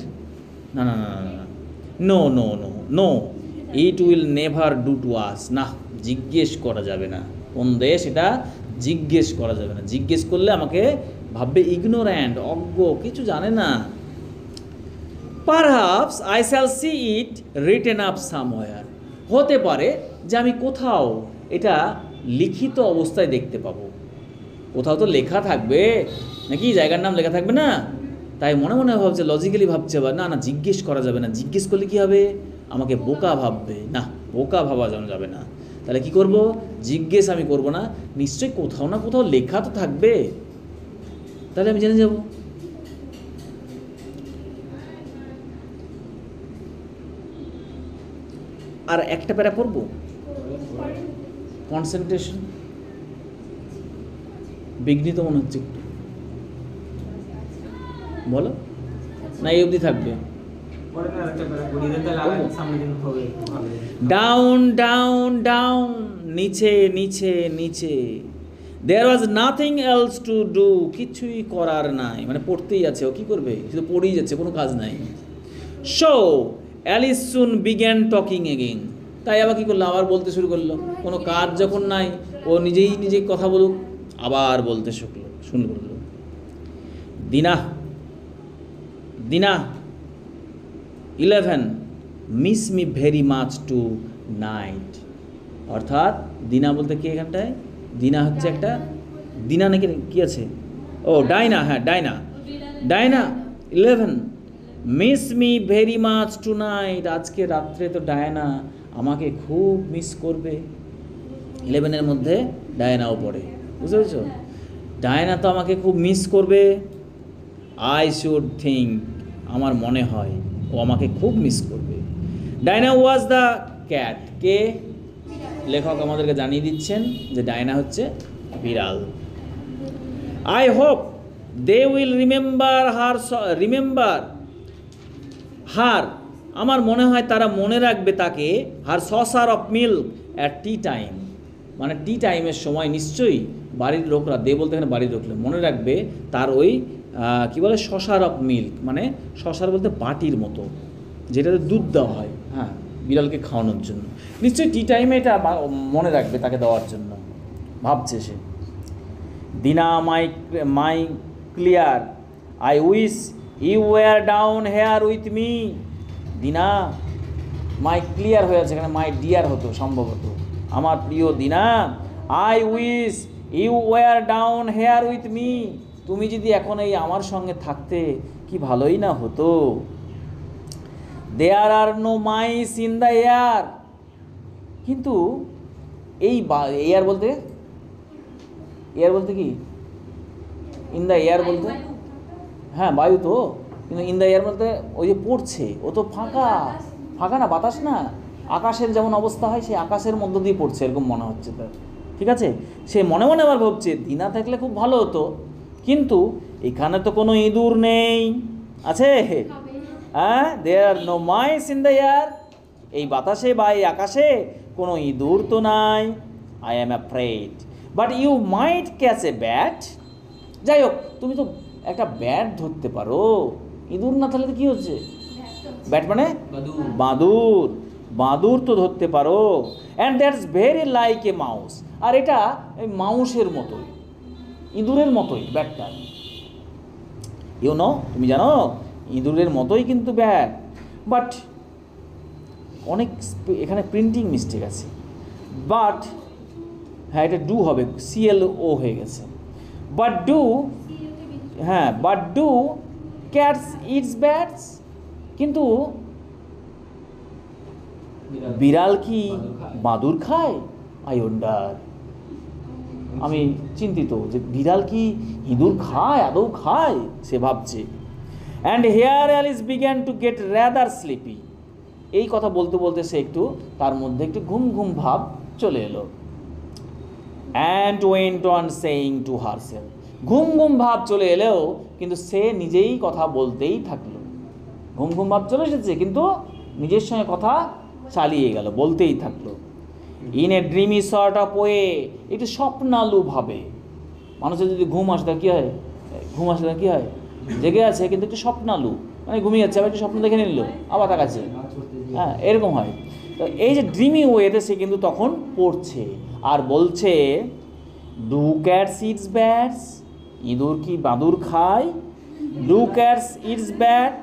না না না না, no no no no, it will never do to ask. না, জিজ্ঞেস করা যাবে না, কোন দেশ এটা জিজ্ঞেস করা যাবে না। জিজ্ঞেস করলে আমাকে ভাববে ইগনোরেন্ট, অজ্ঞ, কিছু জানে না। Perhaps I shall see it written up somewhere. হতে পারে যে আমি কোথাও এটা লিখিত অবস্থায় দেখতে পাবো। কোথাও তো লেখা থাকবে নাকি, জায়গার নাম লেখা থাকবে না? তাই মনে মনে ভাবছে, লজিক্যালি ভাবছে আবার, না না জিজ্ঞেস করা যাবে না, জিজ্ঞেস করলে কি হবে, আমাকে বোকা ভাববে। না, বোকা ভাবা যাবে না। তাহলে কি করব? জিজ্ঞেস আমি করব না, নিশ্চয়ই কোথাও না কোথাও লেখা তো থাকবে, তাহলে আমি জেনে যাব। আর একটা প্যারা পড়ব, কনসেন্ট্রেশন। বিঘ্নিত মনে হচ্ছে একটু, বলো না এই অবধি থাকবে? ডাউন ডাউন ডাউন, নিচে নিচে নিচে। There was nothing else to do, কিছুই করার নাই, মানে পড়তেই আছে, ও কী করবে, শুধু পড়েই যাচ্ছে, কোনো কাজ নাই। সো অ্যালিস সুন বিগ্যান টকিং এগেইন। তাই আবার কী করলো, আবার বলতে শুরু করলো। কোনো কাজ যখন নাই, ও নিজেই কথা বলুক, আবার বলতে শুরু করলো। Dinah Dinah 11 miss me very much tonight. অর্থাৎ দিনা বলতে কি এখানটায়, দিনা হচ্ছে একটা, দিনা নাকি কি আছে, ও ডাইনা, হ্যাঁ Dinah. Dinah 11 miss me very much tonight. আজকে রাত্রে তো ডায়না আমাকে খুব মিস করবে। 11-এর মধ্যে ডায়নাও পড়ে, বুঝতে পেরেছো? ডায়না তো আমাকে খুব মিস করবে। আই শুড থিঙ্ক, আমার মনে হয় ও আমাকে খুব মিস করবে। Dinah was the cat. কে? লেখক আমাদেরকে জানিয়ে দিচ্ছেন যে ডায়না হচ্ছে বিড়াল। I hope they will remember her. আমার মনে হয় তারা মনে রাখবে তাকে, her saucer of milk at tea time. মানে টি টাইমের সময় নিশ্চয়ই বাড়ির লোকরা, দে বলতে এখানে বাড়ির লোকরা, মনে রাখবে তার ওই কী বলে, সসার অফ মিল্ক, মানে সসার বলতে বাটির মতো, যেটাতে দুধ দেওয়া হয়, হ্যাঁ, বিড়ালকে খাওয়ানোর জন্য। নিশ্চয়ই টি টাইমে এটা মনে রাখবে তাকে দেওয়ার জন্য, ভাবছে সে। Dinah my clear I wish you were down here with me. Dinah, my clear হয়ে আছে, এখানে মাই ডিয়ার হতো সম্ভবত, আমার প্রিয় Dinah. I wish you were down here with me. তুমি যদি এখন এই আমার সঙ্গে থাকতে কি ভালোই না হতো। দেয়ার are no mice in the air. কিন্তু এই এয়ার বলতে কি, ইন দ্য এয়ার বলতে, হ্যাঁ বায়ু তো, কিন্তু ইন দ্য এয়ার বলতে ওই যে পড়ছে, ও তো ফাঁকা ফাঁকা না, বাতাস না, আকাশের যেমন অবস্থা হয় সেই আকাশের মধ্য দিয়ে পড়ছে, এরকম মনে হচ্ছে তার। ঠিক আছে, সে মনে মনে আবার ভাবছে দিনা থাকলে খুব ভালো হতো, কিন্তু এখানে তো কোনো ইঁদুর নেই, আছে? হ্যাঁ, there are no mice in the air. এই বাতাসে বা এই আকাশে কোনো ইঁদুর তো নাই। I am afraid but you might catch a bat. যাই হোক, তুমি তো একটা ব্যাট ধরতে পারো, ইঁদুর না থাকলে তো কী হচ্ছে, ব্যাট মানে বাদুর, বাদুর তো ধরতে পারো। And that's very like a mouse. আর এটা এই মাউসের মতোই, ইঁদুরের মতোই ব্যাটটা, ইউ নো, তুমি জানো ইঁদুরের মতোই কিন্তু ব্যাট। বাট অনেক এখানে প্রিন্টিং মিস্টেক আছে। বাট, হ্যাঁ এটা ডু হবে, CLO হয়ে গেছে। বাট ডু, হ্যাঁ but do cats eats bats. কিন্তু বিড়াল কি বাদুর খায়? I wonder. আমি চিন্তিত যে বিড়াল কি ইঁদুর খায়, আদৌ খায়, সে ভাবছে। And here Alice began to get rather sleepy. এই কথা বলতে বলতে সে একটু তার মধ্যে একটু ঘুম ঘুম ভাব চলে এলো। And went on saying two herself, ঘুম ঘুম ভাব চলে এলেও কিন্তু সে নিজেই কথা বলতেই থাকলো। ঘুম ঘুম ভাব চলে এসেছে কিন্তু নিজের সঙ্গে কথা চালিয়ে গেল, বলতেই থাকলো। In a dreamy sort of way, একটু স্বপ্নালু ভাবে। মানুষের যদি ঘুম আসে তা কী হয়, ঘুম আসে তা কী হয়, জেগে আছে কিন্তু একটু স্বপ্নালু, মানে ঘুমিয়ে যাচ্ছে, আবার একটু স্বপ্ন দেখে নিল, আবার তাকাচ্ছে, হ্যাঁ এরকম হয়। তো এই যে ড্রিমি ওয়েতে সে কিন্তু তখন পড়ছে আর বলছে, ডু ক্যাটস ইটস ব্যাটস, ইঁদুর কি বাদুর খায়? ডু ক্যাটস ইটস ব্যাট,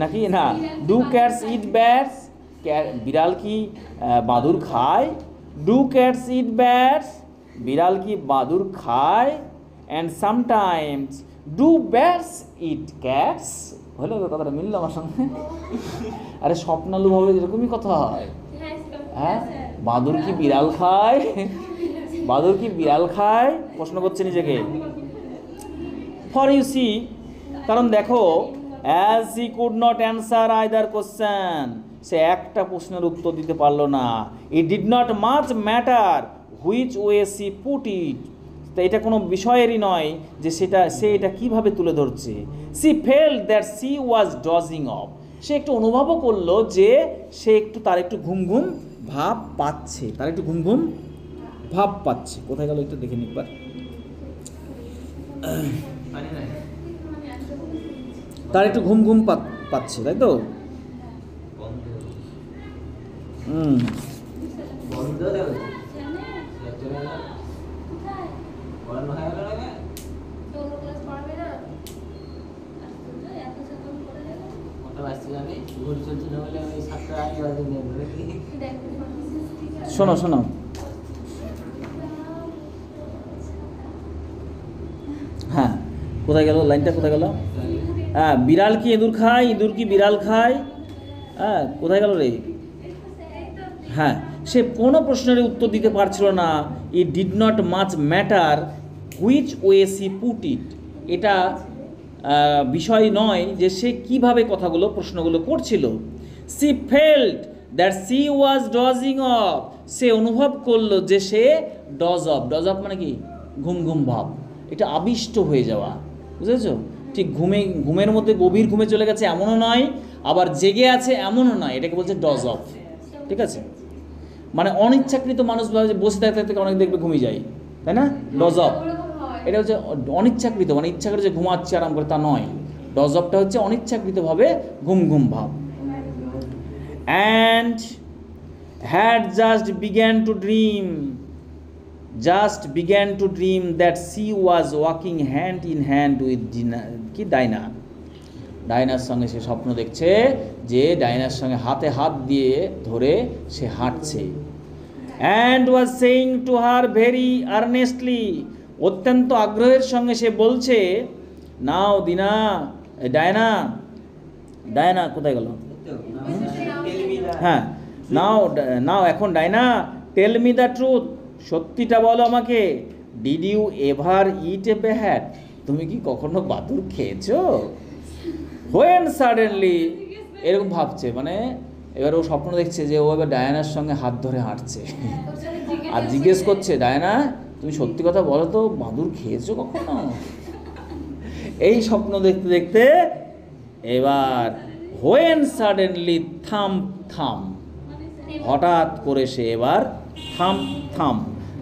নাকি না, ডু ক্যাটস ইট ব্যাটস, বিড়াল কি বাদুর খায়? ডু ক্যাটস ইট ব্যাটস, বিড়াল কি বাদুর খায়? And sometimes do bats eat cats. হলো কথাটা মিলল আমার সঙ্গে? আরে স্বপ্নালু ভাবে এরকমই কথা হয়। হ্যাঁ, বাদুর কি বিড়াল খায়? বাদুর কি বিড়াল খায়? প্রশ্ন করছে নিজেকে। ফর ইউ সি, কারণ দেখো, as he could not answer either question, সে একটা প্রশ্নের উত্তর দিতে পারলো না। It did not much matter which way she put it, তা এটা কোনো বিষয়েরই নয় যে সে এটা কীভাবে তুলে ধরছে। She felt that she was dozing off, সে একটু অনুভবও করলো যে সে তার একটু ঘুম ঘুম ভাব পাচ্ছে, তার একটু ঘুম ঘুম ভাব পাচ্ছে। কোথায় গেল একটু দেখে নিকবার। তার একটু ঘুম ঘুম পাচ্ছে, তাই তো? শোনো শোনো, হ্যাঁ কোথায় গেল লাইনটা, কোথায় গেল? হ্যাঁ, বিড়াল কি ইঁদুর খায়, ইঁদুর কি বিড়াল খায়? হ্যাঁ, কোথায় গেল রে? হ্যাঁ, সে কোনো প্রশ্নের উত্তর দিতে পারছিল না। It did not much matter which way she put it, এটা বিষয় নয় যে সে কিভাবে কথাগুলো প্রশ্নগুলো করছিল। She felt that she was dozing off, সে অনুভব করলো যে সে ডজ অফ মানে কি, ঘুম ঘুম ভাব, এটা আবিষ্ট হয়ে যাওয়া, বুঝেছো? ঠিক ঘুমের মধ্যে গভীর ঘুমে চলে গেছে এমনও নয়, আবার জেগে আছে এমনও নয়, এটাকে বলছে ডজ অফ। ঠিক আছে, মানে অনিচ্ছাকৃত মানুষ বসে থাকতে থাকতে অনেক দেখবে ঘুমিয়ে যায়, তাই না? ডজ অফ এটা হচ্ছে অনিচ্ছাকৃত, মানে ইচ্ছা করে যে ঘুমাচ্ছে আরাম করে তা নয়। ডজ অফটা হচ্ছে অনিচ্ছাকৃতভাবে ঘুম ঘুম ভাব। And had just began to dream that she was walking hand in hand with ডাইনার সঙ্গে সে স্বপ্ন দেখছে যে ডাইনার সঙ্গে হাতে হাত দিয়ে ধরে সে হাঁটছে। And was saying to her very earnestly, অত্যন্ত আগ্রহের সঙ্গে সে বলছে, নাও দিনা, ডায়না কোথায় গেল? হ্যাঁ, নাও এখন Dinah, tell me the truth, সত্যিটা বলো আমাকে। Did you ever eat a bat, তুমি কি কখনো বাদুর খেয়েছো? হোয়েন সাডেনলি, এরকম ভাবছে, মানে এবার ও স্বপ্ন দেখছে যে ও এবার ডায়ানার সঙ্গে হাত ধরে হাঁটছে আর জিজ্ঞেস করছে, ডায়না তুমি সত্যি কথা বলো তো, বাদুর খেয়েছো কখনো? এই স্বপ্ন দেখতে দেখতে এবার হোয়েন সাডেনলি থাম, হঠাৎ করে সে এবার থাম,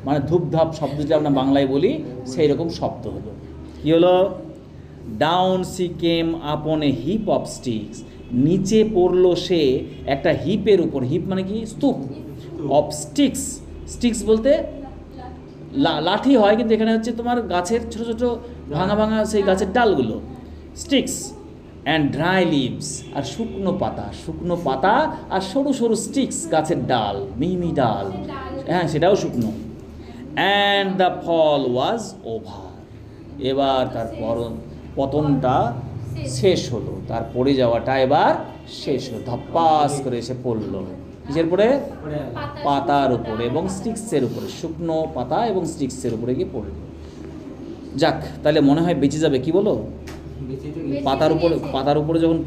মানে ধূপধাপ শব্দ যেটা আমরা বাংলায় বলি সেই রকম শব্দ হলো। কি হলো? ডাউন সি কেম আপন এ হিপ অফ স্টিক্স, নিচে পড়লো সে একটা হিপের উপর। হিপ মানে কি? স্তূপ। অফ স্টিক্স বলতে লাঠি হয়, কিন্তু এখানে হচ্ছে তোমার গাছের ছোট ছোট ভাঙা সেই গাছের ডালগুলো, স্টিক্স। অ্যান্ড ড্রাই লিভস, আর শুকনো পাতা আর সরু সরু স্টিক্স, গাছের ডাল, মিহি ডাল, হ্যাঁ সেটাও শুকনো। And the fall was over, এবার তার পতনটা শেষ হলো, তার পড়ে যাওয়াটা এবার শেষ হলো, ধপ্পাস করে এসে পড়লো। কিসের উপরে? পড়ে গেল। পাতার উপরে এবং স্টিক্সের উপরে, শুকনো পাতা এবং স্টিক্সের উপরে গিয়ে পড়ল। যাক, তাহলে মনে হয় বেঁচে যাবে, কি বলো? বেঁচে তো বেঁচে পাতার উপরে, গিয়েছে। পাতার উপরে যখন